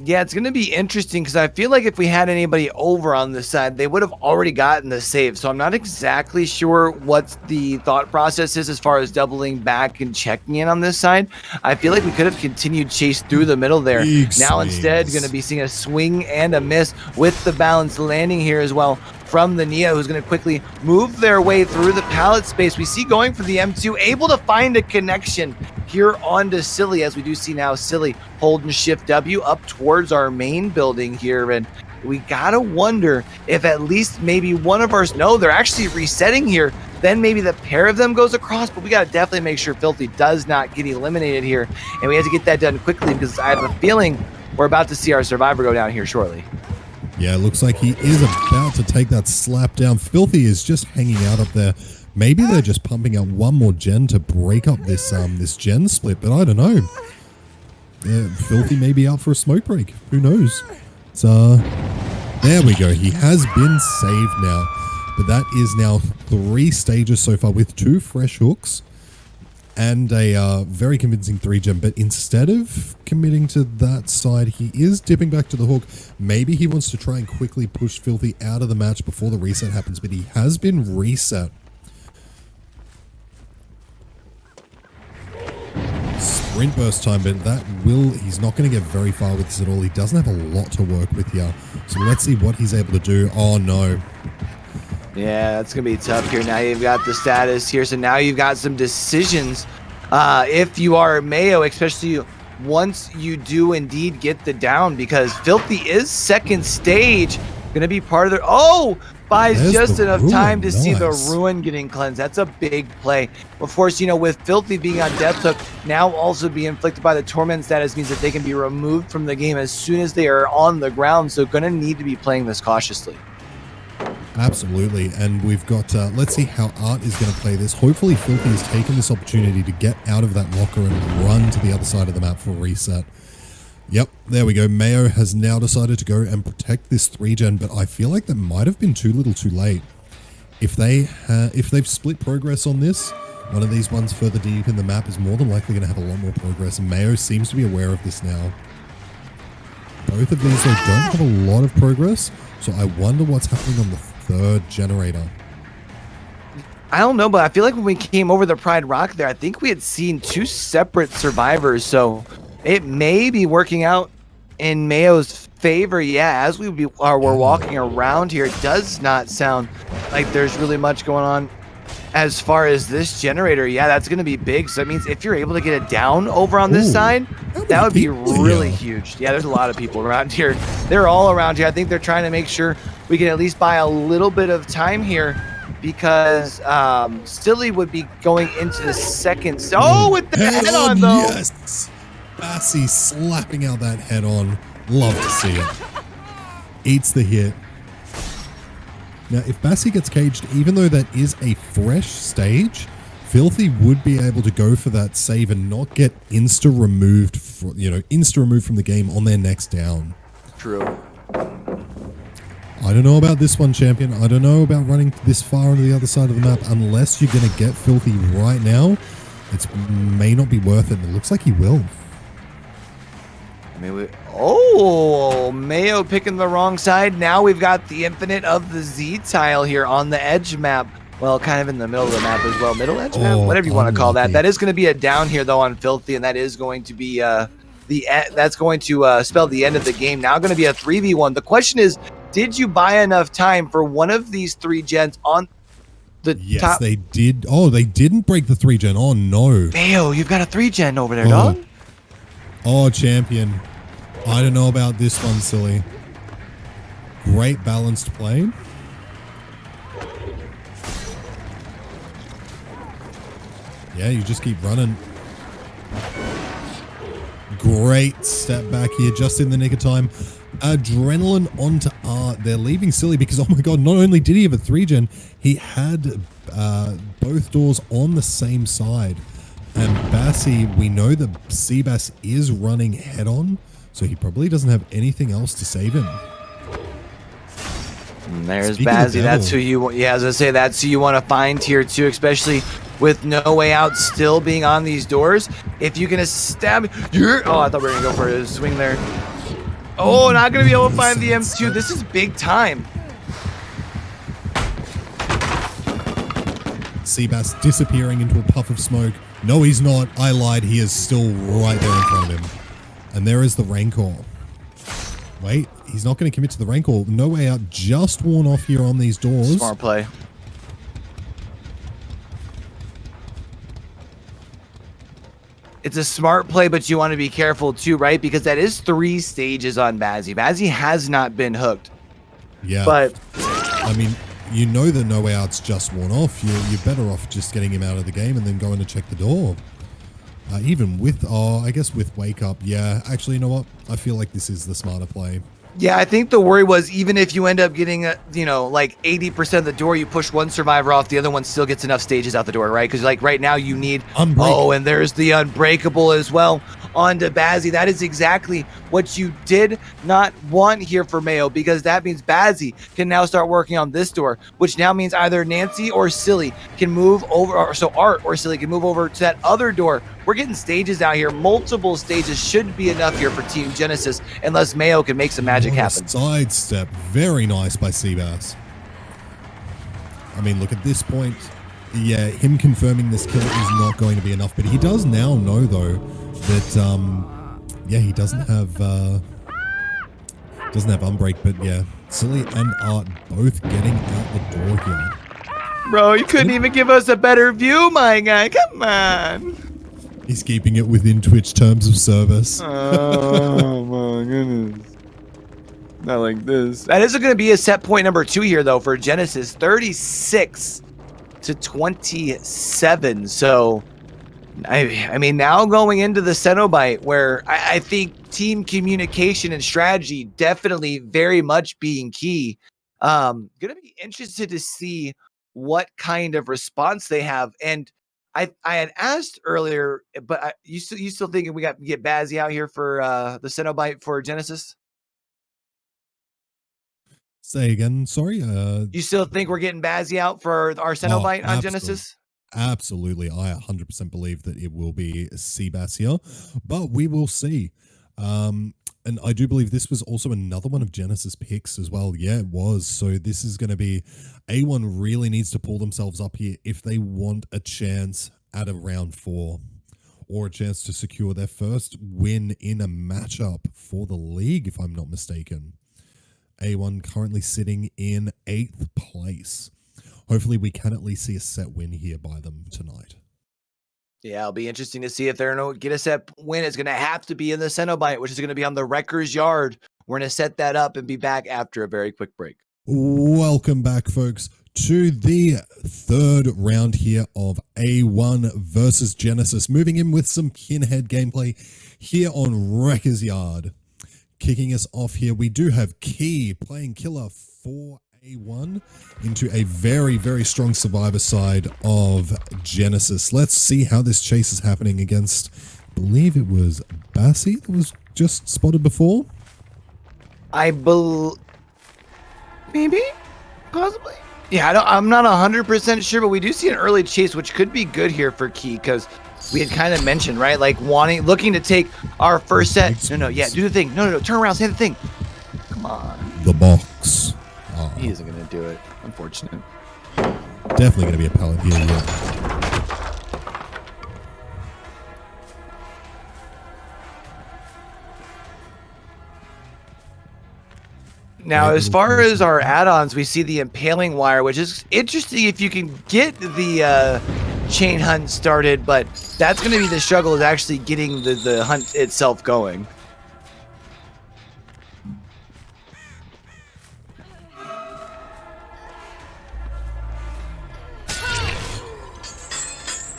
Yeah, it's going to be interesting because I feel like if we had anybody over on this side, they would have already gotten the save. So I'm not exactly sure what the thought process is as far as doubling back and checking in on this side. I feel like we could have continued chase through the middle there. Now instead, going to be seeing a swing and a miss with the balance landing here as well from the Neo, who's going to quickly move their way through the pallet space. We see going for the M2, able to find a connection here onto Silly, as we do see now Silly holding Shift W up towards our main building here. And we got to wonder if at least maybe one of ours, no, they're actually resetting here. Then maybe the pair of them goes across, but we got to definitely make sure Filthy does not get eliminated here. And we have to get that done quickly because I have a feeling we're about to see our survivor go down here shortly. Yeah, it looks like he is about to take that slap down. Filthy is just hanging out up there. Maybe they're just pumping out one more gen to break up this this gen split, but I don't know. Yeah, Filthy may be out for a smoke break. Who knows? So there we go. He has been saved now, but that is now 3 stages so far with 2 fresh hooks and a very convincing 3-gen. But instead of committing to that side, he is dipping back to the hook. Maybe he wants to try and quickly push Filthy out of the match before the reset happens, but he has been reset. Sprint burst time, but he's not going to get very far with this at all. He doesn't have a lot to work with here. So let's see what he's able to do. Oh, no. Yeah, that's going to be tough here. Now you've got the status here. So now you've got some decisions. If you are Mayo, especially once you do indeed get the down, because Filthy is second stage. Going to be part of their... Oh! Buys just enough time to see the ruin getting cleansed. That's a big play. Of course, you know, with Filthy being on Death Hook, now also being inflicted by the Torment status means that they can be removed from the game as soon as they are on the ground. So going to need to be playing this cautiously. Absolutely. And we've got, let's see how Art is going to play this. Hopefully Filthy has taken this opportunity to get out of that locker and run to the other side of the map for a reset. Yep, there we go. Mayo has now decided to go and protect this 3-gen, but I feel like that might have been too little too late. If they've split progress on this, one of these ones further deep in the map is more than likely going to have a lot more progress, and Mayo seems to be aware of this now. Both of these, though, don't have a lot of progress, so I wonder what's happening on the 3rd generator. I don't know, but I feel like when we came over the Pride Rock there, I think we had seen 2 separate survivors, so... it may be working out in Mayo's favor. Yeah, as we're walking around here, it does not sound like there's really much going on as far as this generator. Yeah, that's going to be big. So that means if you're able to get it down over on this side, that would be really huge. Yeah, there's a lot of people around here. They're all around here. I think they're trying to make sure we can at least buy a little bit of time here because Silly would be going into the second. Oh, with the head on, though. Yes. Bassy slapping out that head on. Love to see it. Eats the hit. Now, if Bassy gets caged, even though that is a fresh stage, Filthy would be able to go for that save and not get insta-removed from the game on their next down. True. I don't know about this one, champion. I don't know about running this far on the other side of the map unless you're going to get Filthy right now. It may not be worth it, and it looks like he will. I mean, Mayo picking the wrong side. Now we've got the infinite of the Z tile here on the edge map. Well, kind of in the middle of the map as well. Middle edge map, whatever you want to call that. That is going to be a down here though on Filthy, and that is going to be that's going to spell the end of the game. Now going to be a 3v1. The question is, did you buy enough time for one of these 3 gens on the top? Yes, they did. Oh, they didn't break the 3-gen. Oh no. Mayo, you've got a 3-gen over there, dog. Oh, champion. I don't know about this one, Silly. Great balanced play. Yeah, you just keep running. Great step back here, just in the nick of time. Adrenaline onto Art. They're leaving Silly because, oh my god, not only did he have a 3-gen, he had both doors on the same side. And Bassi, we know that Seabass is running head-on, so he probably doesn't have anything else to save him. And there's Bazzi. That's who you want. Yeah, as I say, that's who you want to find tier 2, especially with No Way Out still being on these doors. If you can stab oh, I thought we were gonna go for a swing there. Oh, not gonna be able to find the M2. This is big time. Seabass disappearing into a puff of smoke. No, he's not. I lied. He is still right there in front of him. And there is the Rancor. Wait, he's not going to commit to the Rancor. No Way Out just worn off here on these doors. Smart play. It's a smart play, but you want to be careful too, right? Because that is 3 stages on Bazzi. Bazzi has not been hooked. Yeah. But I mean, you know that No Way Out's just worn off. You're better off just getting him out of the game and then going to check the door. Even with, I guess with Wake Up, yeah. Actually, you know what? I feel like this is the smarter play. Yeah, I think the worry was even if you end up getting, like 80% of the door, you push one survivor off, the other one still gets enough stages out the door, right? Because like right now you need, oh, and there's the Unbreakable as well onto Bazzi. That is exactly what you did not want here for Mayo, because that means Bazzi can now start working on this door, which now means either Nancy or Silly can move over, or so Art or Silly can move over to that other door. We're getting stages out here. Multiple stages should be enough here for Team Genesis, unless Mayo can make some magic happen. Sidestep, very nice by Seabass. I mean, look, at this point, yeah, him confirming this kill is not going to be enough, but he does now know, though, that, yeah, he doesn't have Unbreak, but yeah, Silly and Art both getting out the door here. Bro, you couldn't even give us a better view, my guy. Come on. He's keeping it within Twitch terms of service. Oh my goodness. Not like this. That is going to be a set point number 2 here, though, for Genesis. 36 to 27. So, I mean, now going into the Cenobite, where I think team communication and strategy definitely very much being key. Going to be interested to see what kind of response they have. And I had asked earlier, but you still thinking we got to get Bazzi out here for the Cenobite for Genesis? Say again, sorry. You still think we're getting Bazzi out for our Cenobite on Genesis? Absolutely. I 100% believe that it will be Seabass here, but we will see. And I do believe this was also another one of Genesis picks as well. Yeah, it was. So this is going to be, A1 really needs to pull themselves up here if they want a chance at a round 4 or a chance to secure their first win in a matchup for the league, if I'm not mistaken. A1 currently sitting in 8th place. Hopefully we can at least see a set win here by them tonight. Yeah, it'll be interesting to see if they're going to get a set win. It's going to have to be in the Cenobite, which is going to be on the Wrecker's Yard. We're going to set that up and be back after a very quick break. Welcome back, folks, to the 3rd round here of A1 versus Genesis. Moving in with some Kinhead gameplay here on Wrecker's Yard. Kicking us off here, we do have Key playing Killer for A1 into a very, very strong survivor side of Genesis. Let's see how this chase is happening against, I believe it was Bassi that was just spotted before. Maybe? Possibly? Yeah, I'm not 100% sure, but we do see an early chase, which could be good here for Key, because we had kind of mentioned, right? Like looking to take our first set. No, yeah, do the thing. No, turn around, say the thing. Come on. The box. He isn't going to do it. Unfortunate. Definitely going to be a pellet here, yeah. Now, as far as our add-ons, we see the Impaling Wire, which is interesting if you can get the chain hunt started, but that's going to be the struggle, is actually getting the hunt itself going.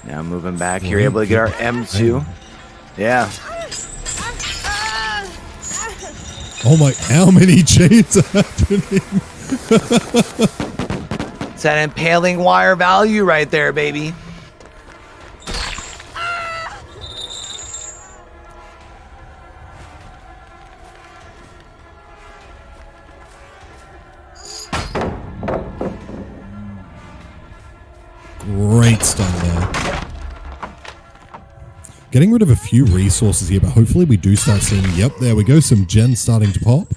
Now moving back here, able to get our M2. Yeah. Oh my, how many chains are happening? It's that impaling wire value right there, baby. Great stun there. Getting rid of a few resources here, but hopefully we do start seeing, yep, there we go, some gens starting to pop.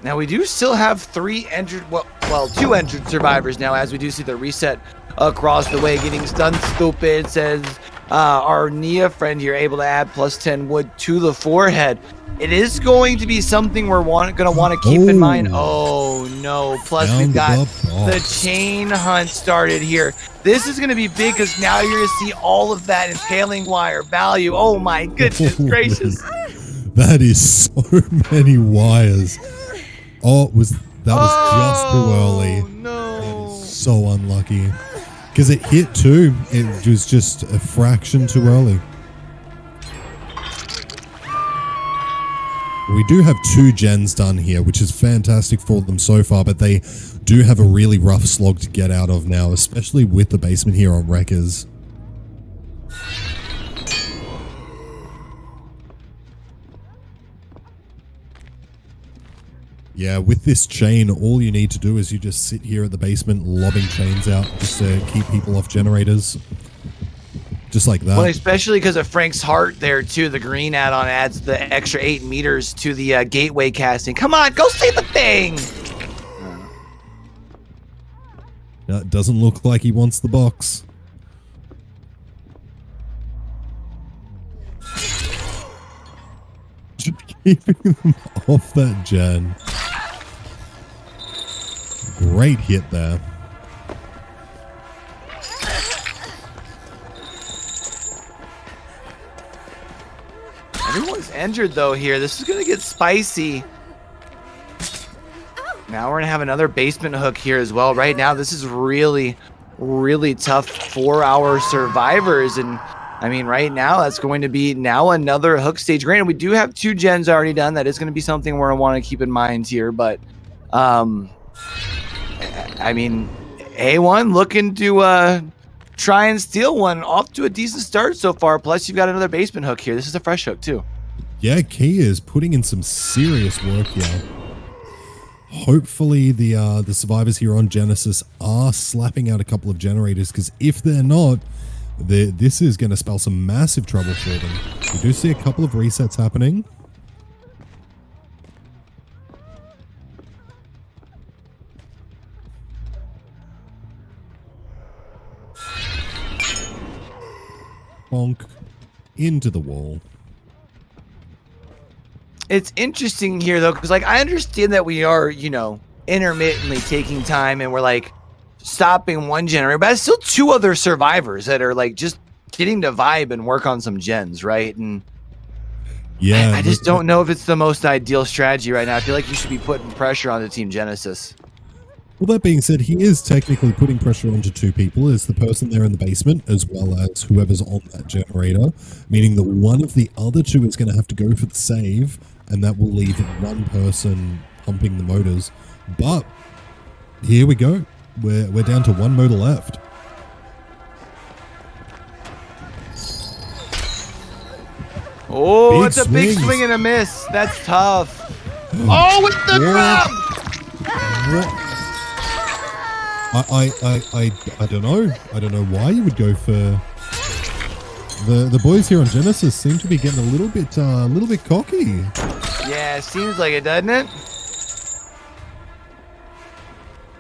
Now we do still have 3 injured, well, 2 injured survivors now, as we do see the reset across the way. Getting stunned stupid, says our Nia friend here, able to add +10 wood to the forehead. It is going to be something we're going to want to keep in mind. Oh no, plus we've got the chain hunt started here. This is going to be big because now you're going to see all of that impaling wire value. Oh my goodness gracious. That is so many wires. Oh, that was just too early. No. So unlucky. Because it hit too. It was just a fraction too early. We do have 2 gens done here, which is fantastic for them so far, but they do have a really rough slog to get out of now, especially with the basement here on Wreckers. Yeah, with this chain, all you need to do is you just sit here at the basement lobbing chains out just to keep people off generators. Just like that. Well, especially because of Frank's heart there, too. The green add-on adds the extra 8 meters to the gateway casting. Come on, go see the thing! It doesn't look like he wants the box. Just keeping them off that gen. Great hit there. Everyone's injured though here. This is gonna get spicy. Now we're gonna have another basement hook here as well. Right now, this is really, really tough for our survivors. And I mean, right now, that's going to be now another hook stage. Granted, we do have 2 gens already done. That is going to be something we're gonna want to keep in mind here. But I mean, A1 looking to try and steal one. Off to a decent start so far. Plus, you've got another basement hook here. This is a fresh hook too. Yeah, Kia is putting in some serious work here. Hopefully, the survivors here on Genesis are slapping out a couple of generators, because if they're not, this is going to spell some massive trouble for them. We do see a couple of resets happening. Bonk into the wall. It's interesting here though, because like I understand that we are, you know, intermittently taking time and we're like stopping one generator, but it's still 2 other survivors that are like just getting to vibe and work on some gens, right? And yeah, I just don't know if it's the most ideal strategy right now. I feel like you should be putting pressure on the Team Genesis. Well, that being said, he is technically putting pressure onto 2 people. It's the person there in the basement as well as whoever's on that generator, meaning that one of the other 2 is going to have to go for the save, and that will leave 1 person pumping the motors. But here we go. We're down to 1 motor left. Oh, big it's a swings. Big swing and a miss. That's tough. Oh, with the grab! What? I don't know. I don't know why you would go for the boys here on Genesis seem to be getting a little bit cocky. Yeah, it seems like it, doesn't it?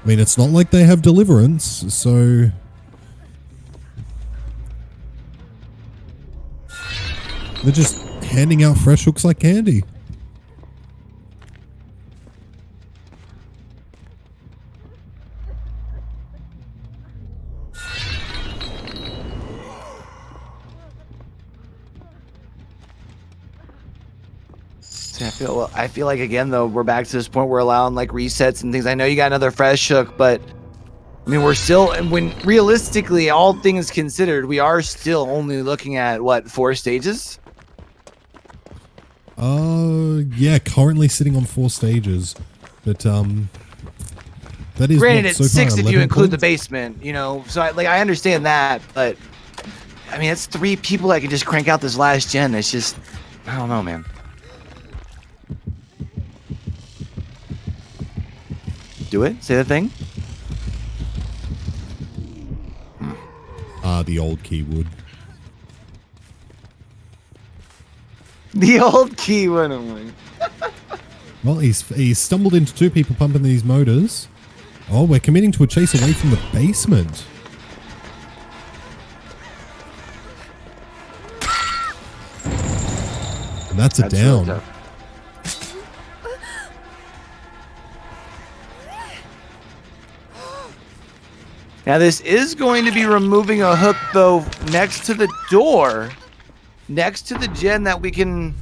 I mean, it's not like they have deliverance, so they're just handing out fresh hooks like candy. I feel like again though we're back to this point where we're allowing like resets and things. I know you got another fresh hook, but I mean we're still, and when realistically all things considered, we are still only looking at what, 4 stages? Yeah, currently sitting on 4 stages, but that is granted what, it's so 6 far, if you include the points? basement, you know. So I understand that, but I mean it's 3 people that can just crank out this last gen. It's just, I don't know, man. Do it. Say the thing. The old keywood. The old keyword. I'm like, Well, he's stumbled into 2 people pumping these motors. Oh, we're committing to a chase away from the basement. And that's a down. really tough. Now this is going to be removing a hook though next to the door, next to the gen that we can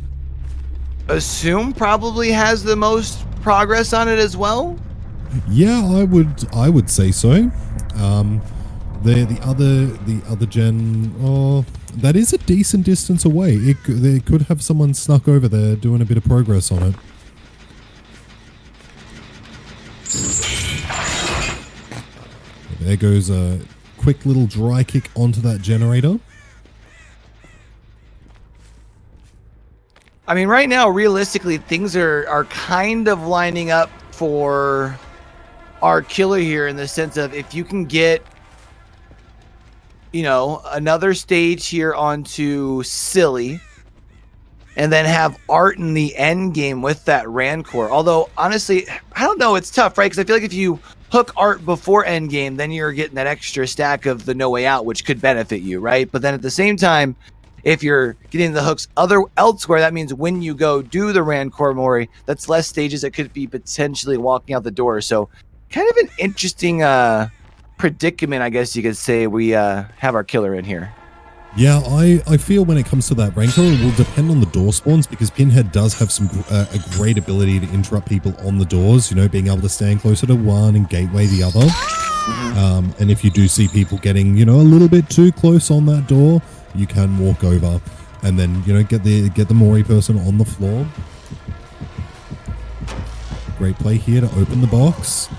assume probably has the most progress on it as well. Yeah, I would say so. The other gen, oh, that is a decent distance away. They could have someone snuck over there doing a bit of progress on it. There goes a quick little dry kick onto that generator. I mean, right now, realistically, things are kind of lining up for our killer here in the sense of if you can get, you know, another stage here onto Silly and then have Art in the end game with that Rancor. Although, honestly, I don't know. It's tough, right? Because I feel like if you hook Art before end game, then you're getting that extra stack of the No Way Out, which could benefit you, right? But then at the same time, if you're getting the hooks elsewhere, that means when you go do the Rancor Mori, that's less stages that could be potentially walking out the door. So kind of an interesting predicament, I guess you could say, we have our killer in here. Yeah, I feel when it comes to that Rancor, it will depend on the door spawns because Pinhead does have some a great ability to interrupt people on the doors, you know, being able to stand closer to one and gateway the other. Mm-hmm. And if you do see people getting, you know, a little bit too close on that door, you can walk over and then, you know, get the Mori person on the floor. Great play here to open the box.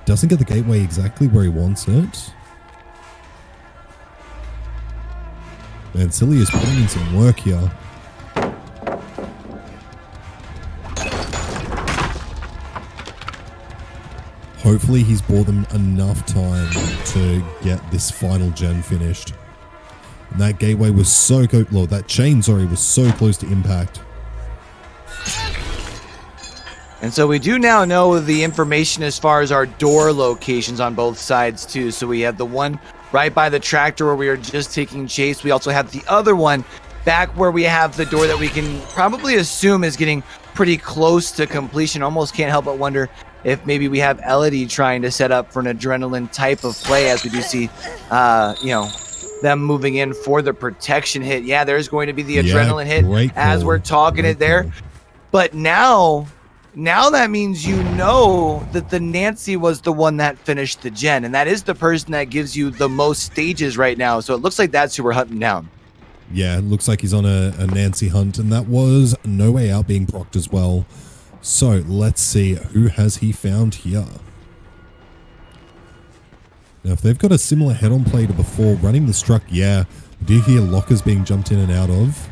Doesn't get the gateway exactly where he wants it. Man, Silly is putting in some work here. Hopefully he's bought them enough time to get this final gen finished. And that gateway was so that chain, sorry, was so close to impact. And so we do now know the information as far as our door locations on both sides too. So we have the one right by the tractor where we are just taking chase. We also have the other one back where we have the door that we can probably assume is getting pretty close to completion. Almost can't help but wonder if maybe we have Elodie trying to set up for an adrenaline type of play, as we do see, you know, them moving in for the protection hit. Yeah, there's going to be the adrenaline hit as we're talking it there. But now that means you know that the Nancy was the one that finished the gen, and that is the person that gives you the most stages right now. So it looks like that's who we're hunting down. Yeah, it looks like he's on a Nancy hunt, and that was No Way Out being procced as well. So let's see, who has he found here? Now, if they've got a similar head-on play to before, running this truck, yeah. Do you hear lockers being jumped in and out of?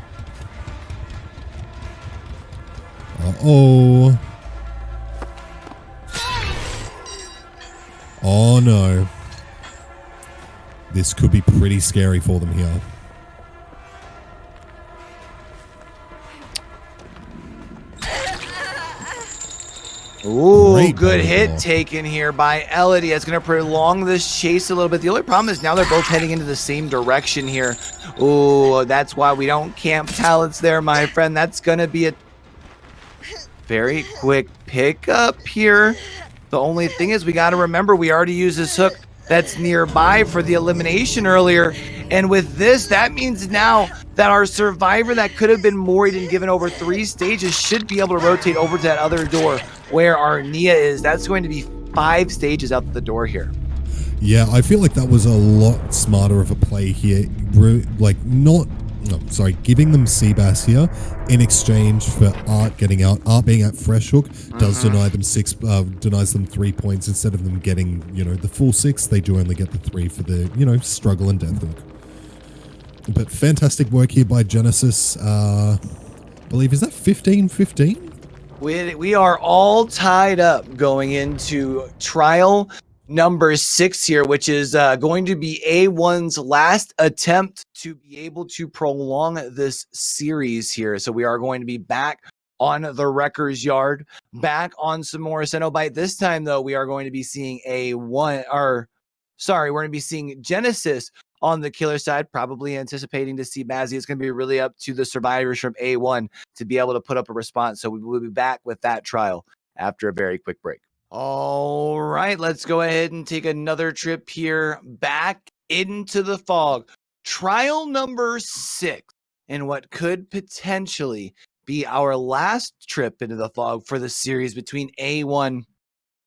Uh-oh. Oh, no. This could be pretty scary for them here. Ooh, great good hit taken here by Elodie. It's going to prolong this chase a little bit. The only problem is now they're both heading into the same direction here. Ooh, that's why we don't camp talents there, my friend. That's going to be a very quick pickup here. The only thing is we got to remember we already used this hook that's nearby for the elimination earlier. And with this, that means now that our survivor that could have been moried and given over 3 stages should be able to rotate over to that other door where our Nia is. That's going to be 5 stages out the door here. Yeah, I feel like that was a lot smarter of a play here. Giving them Seabass here in exchange for Art getting out. Art being at Fresh Hook does denies them 3 points instead of them getting, the full 6. They do only get the 3 for the, struggle and Death Hook. But fantastic work here by Genesis. I believe, is that 15-15? We are all tied up going into trial number 6 here, which is going to be A1's last attempt to be able to prolong this series here. So we are going to be back on the Wrecker's Yard, back on some more Cenobite. This time, though, we are going to be seeing we're going to be seeing Genesis on the killer side, probably anticipating to see Bazzi. It's going to be really up to the survivors from A1 to be able to put up a response. So we will be back with that trial after a very quick break. All right, let's go ahead and take another trip here back into the fog. Trial number 6 in what could potentially be our last trip into the fog for the series between A1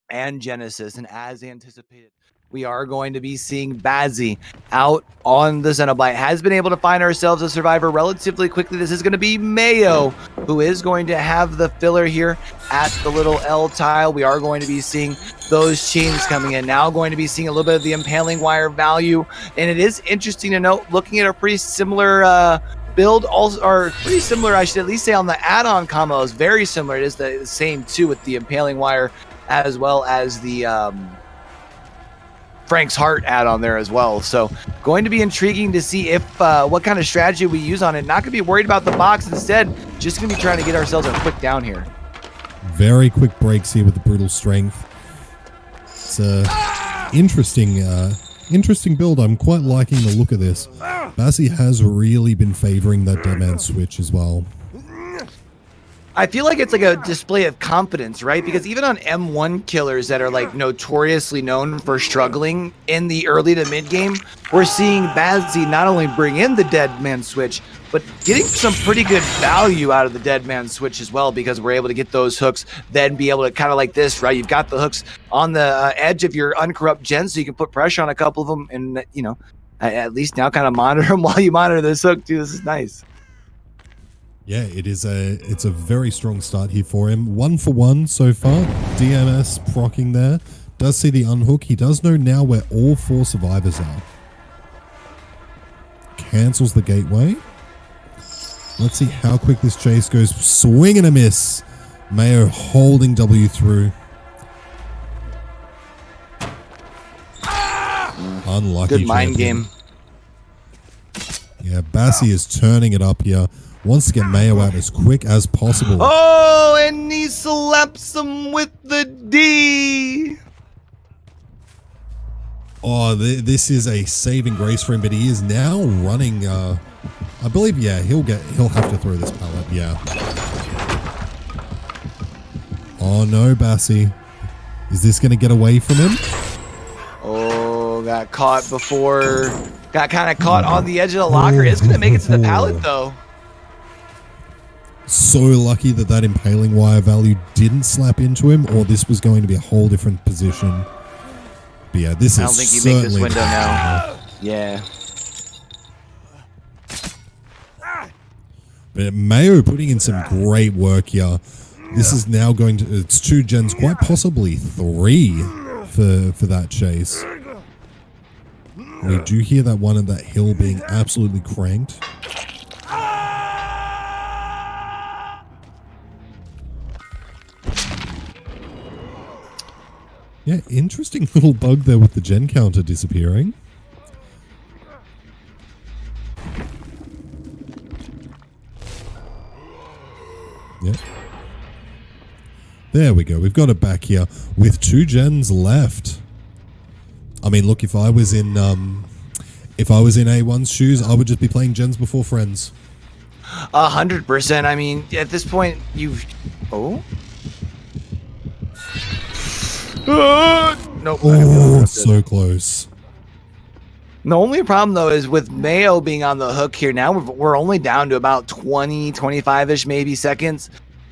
and Genesis. And as anticipated, we are going to be seeing Bazzi out on the Cenobite. Has been able to find ourselves a survivor relatively quickly. This is going to be Mayo, who is going to have the filler here at the little L tile. We are going to be seeing those chains coming in. Now going to be seeing a little bit of the impaling wire value. And it is interesting to note, looking at a pretty similar build, or pretty similar, I should at least say, on the add-on combos. Very similar. It is the same too with the impaling wire as well as the Frank's Heart add-on there as well. So going to be intriguing to see if what kind of strategy we use on it. Not going to be worried about the box. Instead, just going to be trying to get ourselves a quick down here. Very quick breaks here with the Brutal Strength. It's a interesting build. I'm quite liking the look of this. Bazzi has really been favoring that Deadman switch as well. I feel like it's like a display of confidence, right? Because even on M1 killers that are like notoriously known for struggling in the early to mid game, we're seeing Bazzi not only bring in the Deadman switch, but getting some pretty good value out of the Deadman switch as well, because we're able to get those hooks, then be able to kind of like this, right? You've got the hooks on the edge of your uncorrupt gen, so you can put pressure on a couple of them, and at least now kind of monitor them while you monitor this hook too. This is nice. Yeah, it's a very strong start here for him. 1 for 1 so far. DMS proccing there. Does see the unhook. He does know now where all 4 survivors are. Cancels the gateway. Let's see how quick this chase goes. Swing and a miss. Mayo holding W through. Unlucky. Good mind game. Yeah, Bazzi is turning it up here. Wants to get Mayo out as quick as possible. Oh, and he slaps him with the D. Oh, this is a saving grace for him, but he is now running. I believe, yeah, he'll have to throw this pallet. Yeah. Oh no, Bazzi. Is this going to get away from him? Oh, got caught before. Got kind of caught on the edge of the locker. It's going to make it to the pallet though. So lucky that impaling wire value didn't slap into him, or this was going to be a whole different position. But yeah, this is. I don't think you make this window now. Yeah. But Mayo putting in some great work here. This is now going to. It's 2 gens, quite possibly 3 for that chase. We do hear that one at that hill being absolutely cranked. Yeah, interesting little bug there with the gen counter disappearing. Yep. There we go. We've got it back here with 2 gens left. I mean, look, if I was in A1's shoes, I would just be playing gens before friends. 100%. I mean, at this point, you've. Oh. Nope. Oh, so close. The only problem, though, is with Mayo being on the hook here, now we're only down to about 20, 25-ish maybe seconds.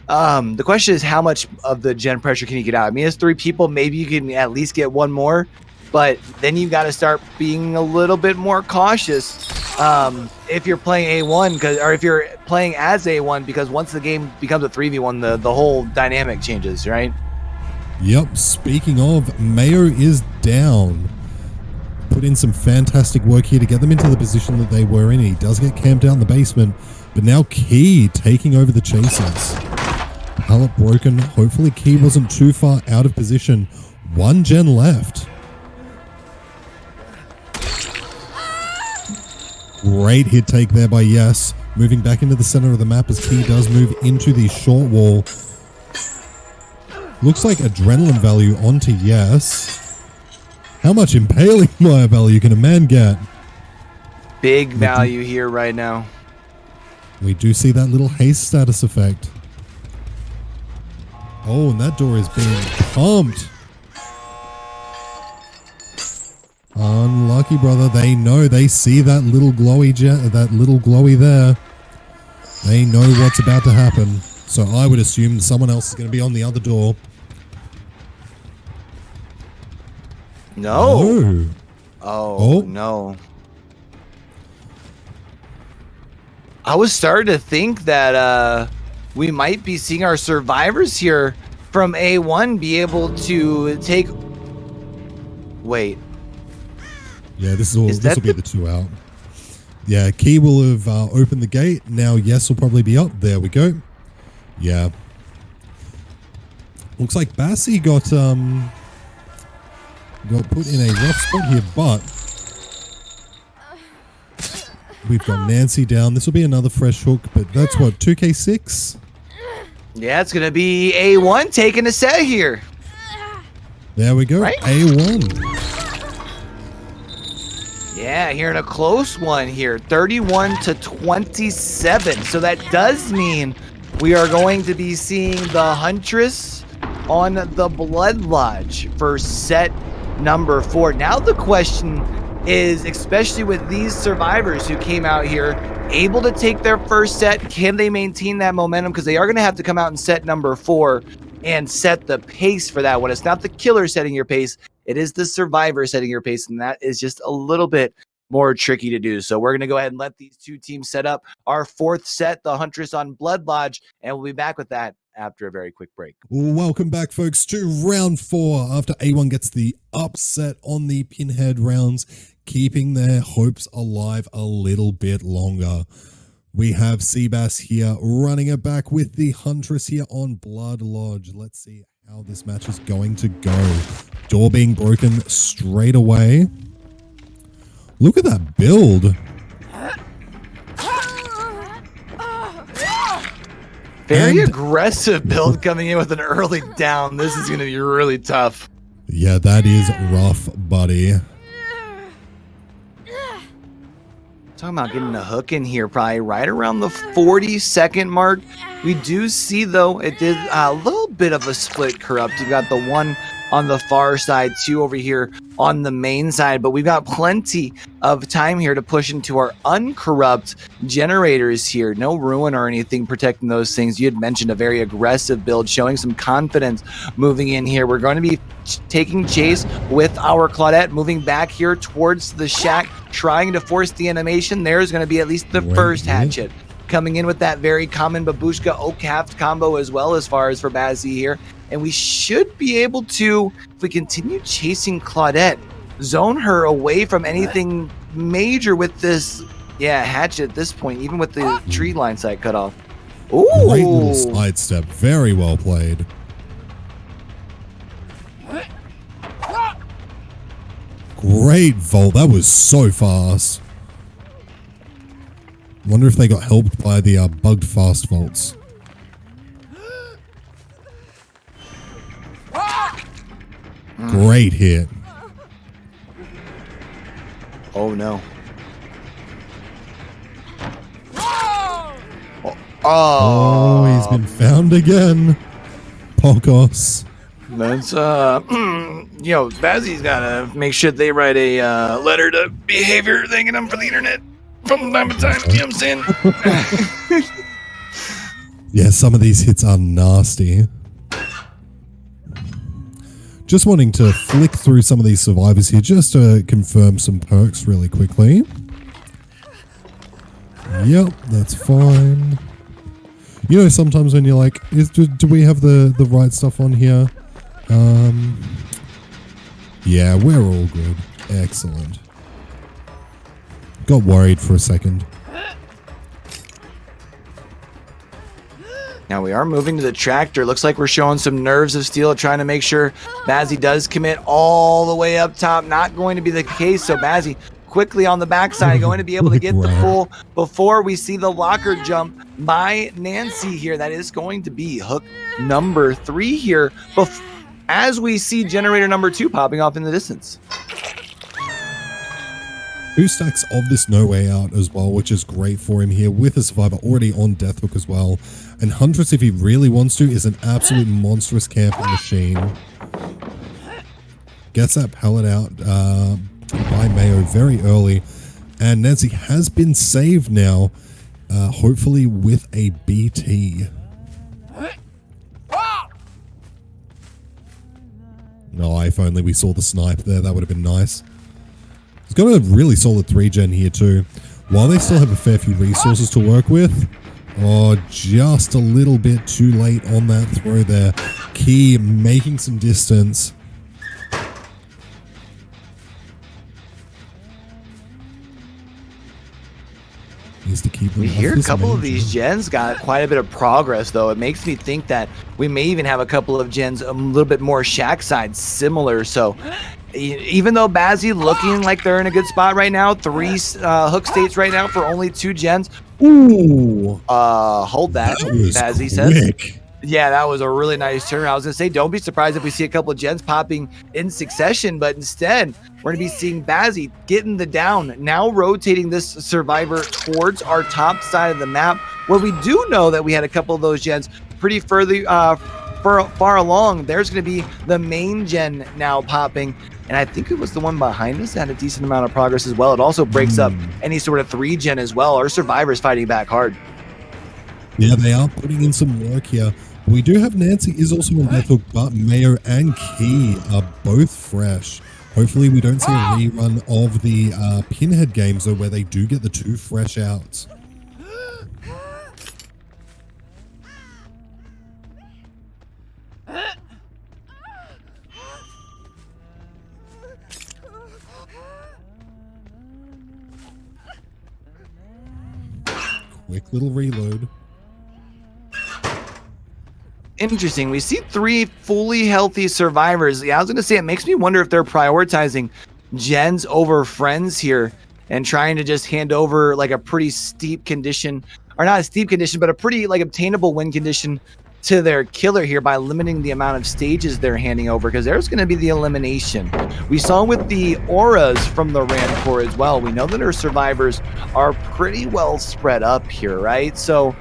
The question is, how much of the gen pressure can you get out? I mean, it's 3 people. Maybe you can at least get 1 more. But then you've got to start being a little bit more cautious if you're playing A1, or if you're playing as A1, because once the game becomes a 3v1, the whole dynamic changes, right? Yep. Speaking of, Mayo is down. Put in some fantastic work here to get them into the position that they were in. He does get camped out in the basement, but now Key taking over the chases. Pallet broken. Hopefully Key wasn't too far out of position. 1 gen left. Great hit take there by Yes. Moving back into the center of the map as Key does move into the short wall. Looks like adrenaline value onto Yes. How much impaling fire value can a man get? Big value here right now. We do see that little haste status effect. Oh, and that door is being pumped. Unlucky, brother. They know. They see that little glowy there. They know what's about to happen. So I would assume someone else is going to be on the other door. No. Oh, no. I was starting to think that we might be seeing our survivors here from A1 be able to take... Wait. Yeah, this will be the 2 out. Yeah, Key will have opened the gate. Now Yes will probably be up. There we go. Yeah. Looks like Bassi got put in a rough spot here, but we've got Nancy down. This will be another fresh hook, but that's what, 2k6? Yeah, it's going to be A1 taking a set here. There we go, right? A1. Yeah, here in a close one here, 31-27. So that does mean we are going to be seeing the Huntress on the Blood Lodge for set number 4. Now the question is, especially with these survivors who came out here able to take their first set, can they maintain that momentum? Because they are going to have to come out in set number 4 and set the pace for that one. It's not the killer setting your pace, it is the survivor setting your pace, and that is just a little bit more tricky to do. So we're going to go ahead and let these 2 teams set up our 4th set, the Huntress on Blood Lodge, and we'll be back with that after a very quick break. Welcome back, folks, to round 4 after A1 gets the upset on the Pinhead rounds, keeping their hopes alive a little bit longer. We have Seabass here running it back with the Huntress here on Blood Lodge. Let's see how this match is going to go. Door being broken straight away. Look at that build. Very aggressive build coming in with an early down. This is going to be really tough. Yeah, that is rough, buddy. Talking about getting a hook in here probably right around the 40-second mark. We do see, though, it did a little bit of a split corrupt. You've got the one on the far side, 2 over here on the main side, but we've got plenty of time here to push into our uncorrupt generators here. No ruin or anything protecting those things. You had mentioned a very aggressive build, showing some confidence moving in here. We're going to be taking chase with our Claudette, moving back here towards the shack, trying to force the animation. There's going to be at least the first hatchet. Coming in with that very common Babushka Oak-Haft combo as well, as far as for Bazzi here. And we should be able to, if we continue chasing Claudette, zone her away from anything major with this, hatchet at this point, even with the tree line sight cut off. Ooh! Great little sidestep. Very well played. Great vault. That was so fast. Wonder if they got helped by the bugged fast vaults. Great hit. Oh no. Oh, he's been found again. Pokos. That's you know, Bazzy's gotta make sure they write a letter to behavior thanking them for the internet from time to time. You know what I'm saying? Yeah, some of these hits are nasty. Just wanting to flick through some of these survivors here just to confirm some perks really quickly. Yep, that's fine. You know, sometimes when you're like, do we have the right stuff on here? Yeah, we're all good. Excellent. Got worried for a second. Now we are moving to the tractor. Looks like we're showing some nerves of steel, trying to make sure Bazzy does commit all the way up top. Not going to be the case, so Bazzy quickly on the backside, going to be able to get the pull before we see the locker jump by Nancy here. That is going to be hook number 3 here, as we see generator number 2 popping off in the distance. 2 stacks of this No Way Out as well, which is great for him here with a survivor already on Death Hook as well. And Huntress, if he really wants to, is an absolute monstrous camping machine. Gets that pallet out by Mayo very early. And Nancy has been saved now, hopefully with a BT. No, if only we saw the snipe there, that would have been nice. He's got a really solid 3-gen here too. While they still have a fair few resources to work with, just a little bit too late on that throw there. Key making some distance. Needs to keep. We hear a couple of these gens got quite a bit of progress, though. It makes me think that we may even have a couple of gens a little bit more shack side similar. So even though Bazzy looking like they're in a good spot right now, 3 hook states right now for only 2 gens. Ooh, hold that, Bazzy says. Yeah, that was a really nice turn. I was gonna say, don't be surprised if we see a couple of gens popping in succession, but instead we're gonna be seeing Bazzy getting the down, now rotating this survivor towards our top side of the map, where we do know that we had a couple of those gens pretty far along. There's gonna be the main gen now popping, and I think it was the one behind us that had a decent amount of progress as well. It also breaks up any sort of 3-gen as well. Our survivors fighting back hard. Yeah, they are putting in some work here. We do have Nancy is also on Death Hook, but Mayo and Key are both fresh. Hopefully we don't see a rerun of the Pinhead games, though, where they do get the 2 fresh outs. Quick little reload. Interesting. We see 3 fully healthy survivors. Yeah, I was going to say, it makes me wonder if they're prioritizing gens over friends here and trying to just hand over like a pretty steep condition, or not a steep condition, but a pretty like obtainable win condition to their killer here by limiting the amount of stages they're handing over, because there's going to be the elimination. We saw with the auras from the Rancor as well. We know that our survivors are pretty well spread up here, right? So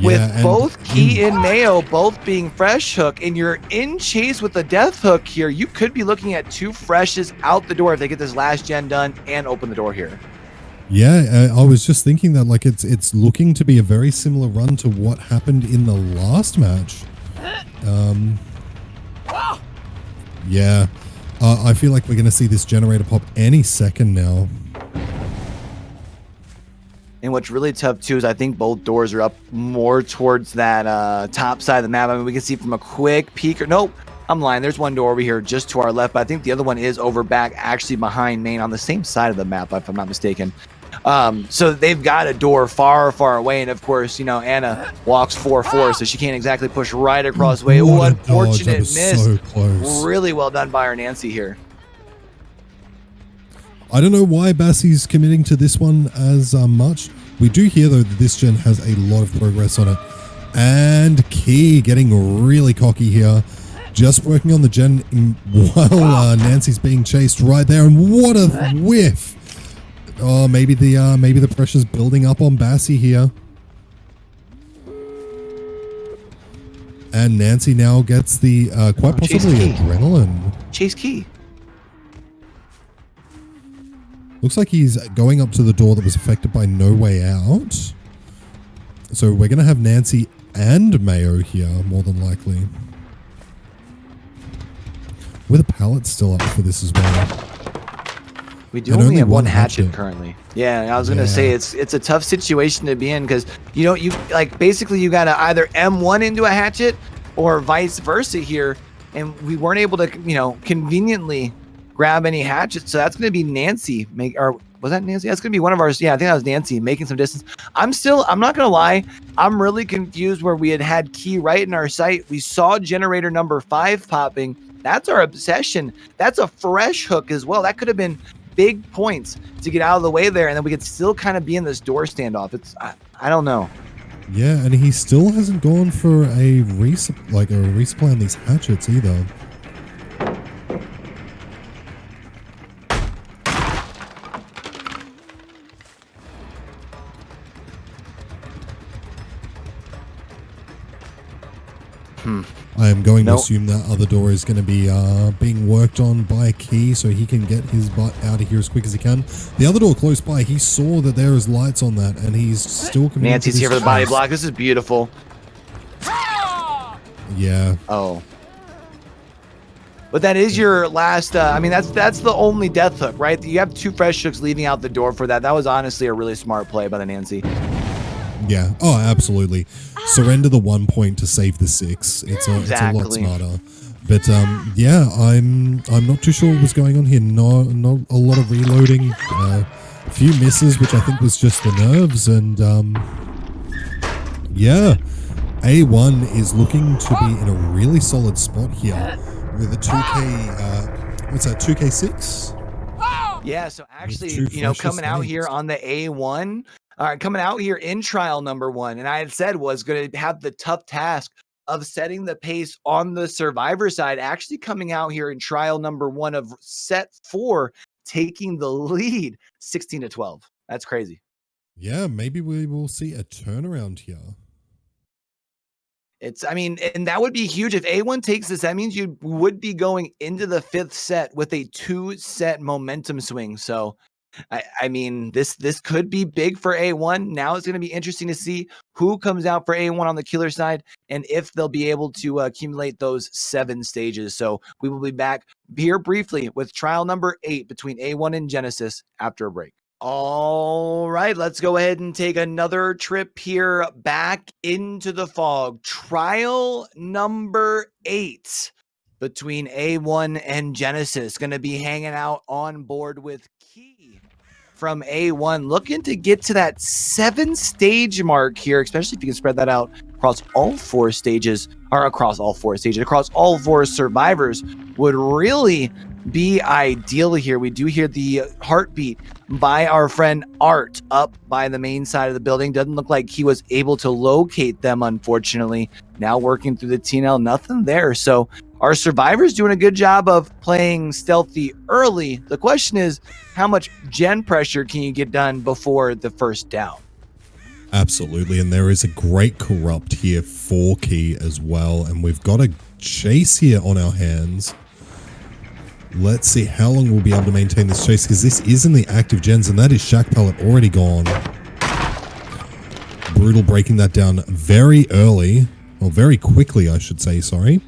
with both Key and Mayo both being fresh hook, and you're in chase with the Death Hook here, you could be looking at 2 freshes out the door if they get this last gen done and open the door here. Yeah, I was just thinking that like it's looking to be a very similar run to what happened in the last match. Yeah, I feel like we're going to see this generator pop any second now. And what's really tough too is I think both doors are up more towards that top side of the map. I mean, we can see from a quick peek. Nope, I'm lying. There's one door over here just to our left, but I think the other one is over back, actually behind main on the same side of the map, if I'm not mistaken. So they've got a door far, far away, and of course, you know, Anna walks 4-4, so she can't exactly push right across the way. Oh, unfortunate miss. So close. Really well done by our Nancy here. I don't know why Bassy's committing to this one as much. We do hear, though, that this gen has a lot of progress on it. And Key getting really cocky here. Just working on the gen while Nancy's being chased right there. And what a whiff. Oh, maybe the pressure's building up on Bassy here. And Nancy now gets the quite possibly adrenaline. Chase Key. Looks like he's going up to the door that was affected by No Way Out. So we're going to have Nancy and Mayo here, more than likely. With a pallet still up for this as well. We do only have one hatchet currently. Yeah, I was gonna say it's a tough situation to be in because you like basically you gotta either M1 into a hatchet or vice versa here, and we weren't able to conveniently grab any hatchets. So that's gonna be Nancy or was that Nancy? That's gonna be one of ours. Yeah, I think that was Nancy making some distance. I'm not gonna lie, I'm really confused where we had Key right in our sight. We saw generator number 5 popping. That's our obsession. That's a fresh hook as well. That could have been big points to get out of the way there, and then we could still kind of be in this door standoff. It's I don't know. Yeah, and he still hasn't gone for a resupply on these hatchets either. I am going to assume that other door is going to be being worked on by Key so he can get his butt out of here as quick as he can. The other door close by, he saw that there is lights on that, and he's still committed. Nancy's here for the body block. This is beautiful. Yeah. Oh. But that is your last, I mean, that's the only death hook, right? You have 2 fresh hooks leading out the door for that. That was honestly a really smart play by the Nancy. Yeah. Oh, absolutely. Surrender the 1 point to save the 6. It's a lot smarter. But yeah, I'm not too sure what was going on here. Not a lot of reloading. A few misses, which I think was just the nerves. And yeah, A1 is looking to be in a really solid spot here with a 2K. What's that? 2K6. Yeah. So actually, coming out here on the A1. All right, coming out here in trial number 1, and I had said was going to have the tough task of setting the pace on the survivor side, actually coming out here in trial number 1 of set 4, taking the lead 16-12. That's crazy. Yeah, maybe we will see a turnaround here. I mean, and that would be huge. If A1 takes this, that means you would be going into the 5th set with a 2-set momentum swing. So I mean, this could be big for A1. Now it's going to be interesting to see who comes out for A1 on the killer side and if they'll be able to accumulate those 7 stages. So we will be back here briefly with trial number 8 between A1 and Genesis after a break. All right, let's go ahead and take another trip here back into the fog. Trial number 8 between A1 and Genesis. Going to be hanging out on board with Key from A1, looking to get to that 7-stage mark here, especially if you can spread that out across all 4 stages, or across all 4 survivors would really be ideal here. We do hear the heartbeat by our friend Art up by the main side of the building. Doesn't look like he was able to locate them, unfortunately. Now working through the TNL, nothing there. So our survivors doing a good job of playing stealthy early. The question is, how much gen pressure can you get done before the first down? Absolutely, and there is a great corrupt here for Key as well, and we've got a chase here on our hands. Let's see how long we'll be able to maintain this chase, because this is in the active gens, and that is Shack Pallet already gone. Brutal breaking that down very early, or very quickly, I should say, sorry.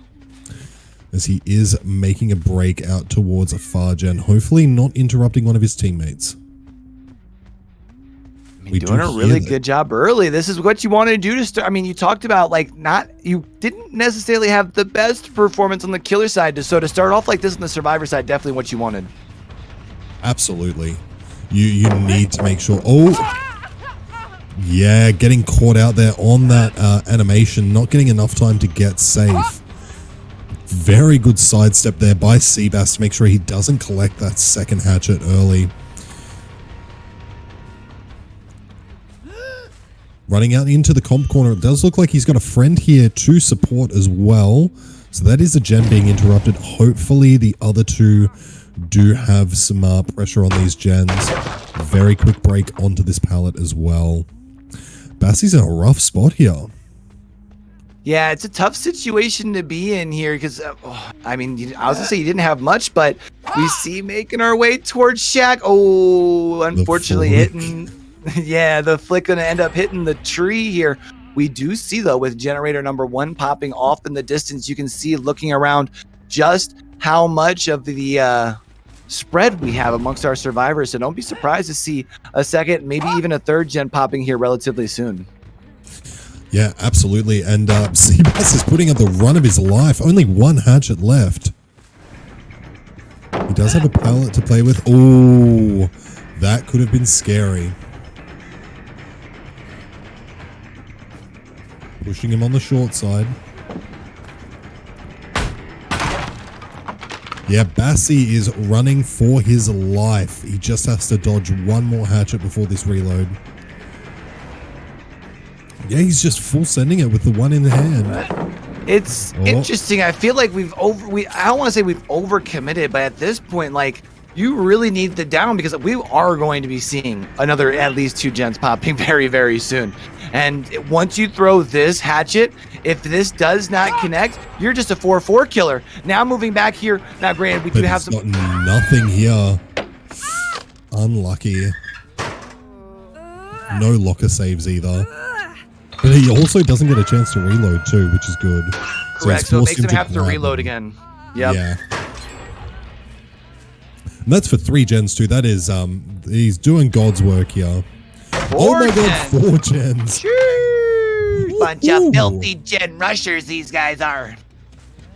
As he is making a break out towards a far gen, hopefully not interrupting one of his teammates. Doing a really good job early. This is what you wanted to do to start. I mean, you talked about you didn't necessarily have the best performance on the killer side. So to start off like this on the survivor side, definitely what you wanted. Absolutely. You need to make sure. Oh, yeah, getting caught out there on that animation, not getting enough time to get safe. Very good sidestep there by Seabass to make sure he doesn't collect that second hatchet early. Running out into the comp corner, it does look like he's got a friend here to support as well. So that is a gen being interrupted. Hopefully the other 2 do have some pressure on these gens. Very quick break onto this pallet as well. Bassie's in a rough spot here. Yeah, it's a tough situation to be in here because, I mean, I was gonna say you didn't have much, but we see making our way towards Shaq. Oh, unfortunately hitting, yeah, the flick gonna end up hitting the tree here. We do see though with generator number 1 popping off in the distance, you can see looking around just how much of the spread we have amongst our survivors. So don't be surprised to see a second, maybe even a third gen popping here relatively soon. Yeah, absolutely. And Seabass is putting up the run of his life. Only 1 hatchet left. He does have a pallet to play with. Oh, that could have been scary. Pushing him on the short side. Yeah, Bassi is running for his life. He just has to dodge 1 more hatchet before this reload. Yeah, he's just full sending it with the 1 in the hand. It's interesting. I feel like I don't want to say we've overcommitted, but at this point, like, you really need the down because we are going to be seeing another at least 2 gens popping very, very soon. And once you throw this hatchet, if this does not connect, you're just a 4-4 killer. Now moving back here. Now, granted, we do have some. Got nothing here. Unlucky. No locker saves either. But he also doesn't get a chance to reload too, which is good. Correct. So it makes him have to reload again. Yep. Yeah. And that's for 3 gens too. That is, he's doing God's work here. 4 my God, 4 gens. Bunch of filthy gen rushers these guys are.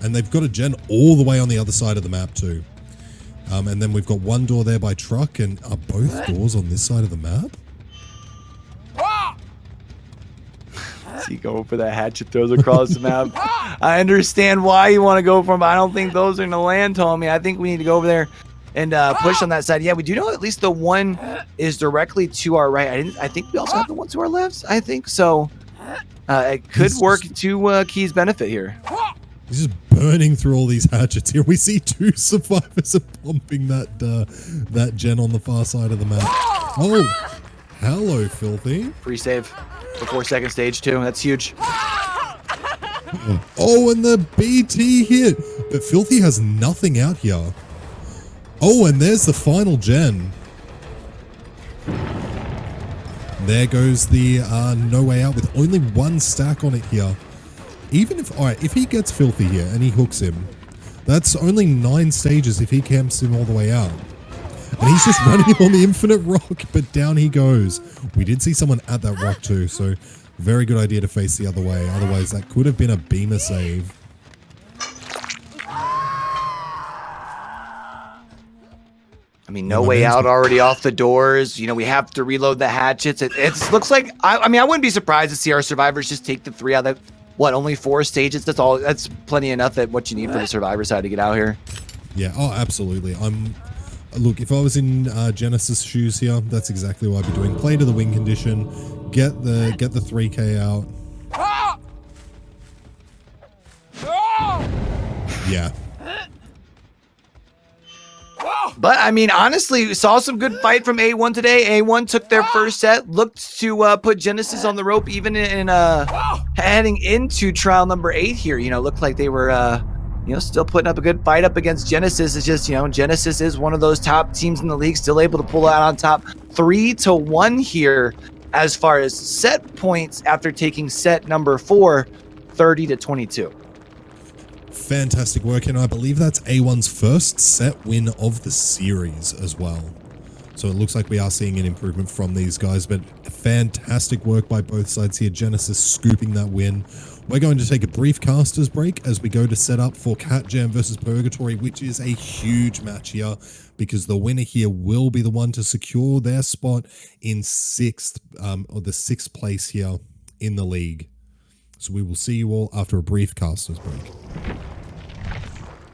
And they've got a gen all the way on the other side of the map too. And then we've got 1 door there by truck, and are both doors on this side of the map? You go for that hatchet throws across the map. I understand why you want to go for them, but I don't think those are going to land, Tommy. I think we need to go over there and push on that side. Yeah, we do know at least the 1 is directly to our right. I think we also have the 1 to our left. I think so. It could work to Key's benefit here. He's just burning through all these hatchets here. We see 2 survivors are pumping that gen on the far side of the map. Oh, hello, Filthy. Free save before second stage too. That's huge. Oh, and the BT hit. But Filthy has nothing out here. Oh, and there's the final gen. There goes the No Way Out with only 1 stack on it here. Even if, all right, if he gets Filthy here and he hooks him, that's only 9 stages if he camps him all the way out. And he's just running him on the infinite rock, but down he goes. We did see someone at that rock too, so very good idea to face the other way. Otherwise, that could have been a beamer save. I mean, No Way Out already off the doors. You know, we have to reload the hatchets. It looks like, I mean, I wouldn't be surprised to see our survivors just take the 3 out of, only 4 stages? That's all. That's plenty enough at what you need for the survivor side to get out here. Yeah, oh, absolutely. Look, if I was in Genesis shoes here, that's exactly what I'd be doing. Play to the win condition, get the 3K out. Yeah. But, I mean, honestly, we saw some good fight from A1 today. A1 took their first set, looked to put Genesis on the rope, even in heading into trial number 8 here. You know, looked like they were, still putting up a good fight up against Genesis. It's just, Genesis is one of those top teams in the league, still able to pull out on top 3-1 here as far as set points after taking set number 4, 30-22. Fantastic work, and I believe that's A1's first set win of the series as well. So it looks like we are seeing an improvement from these guys, but fantastic work by both sides here. Genesis scooping that win. We're going to take a brief casters break as we go to set up for Cat Jam versus Purgatory, which is a huge match here because the winner here will be the one to secure their spot in 6th, or the 6th place here in the league. So we will see you all after a brief casters break.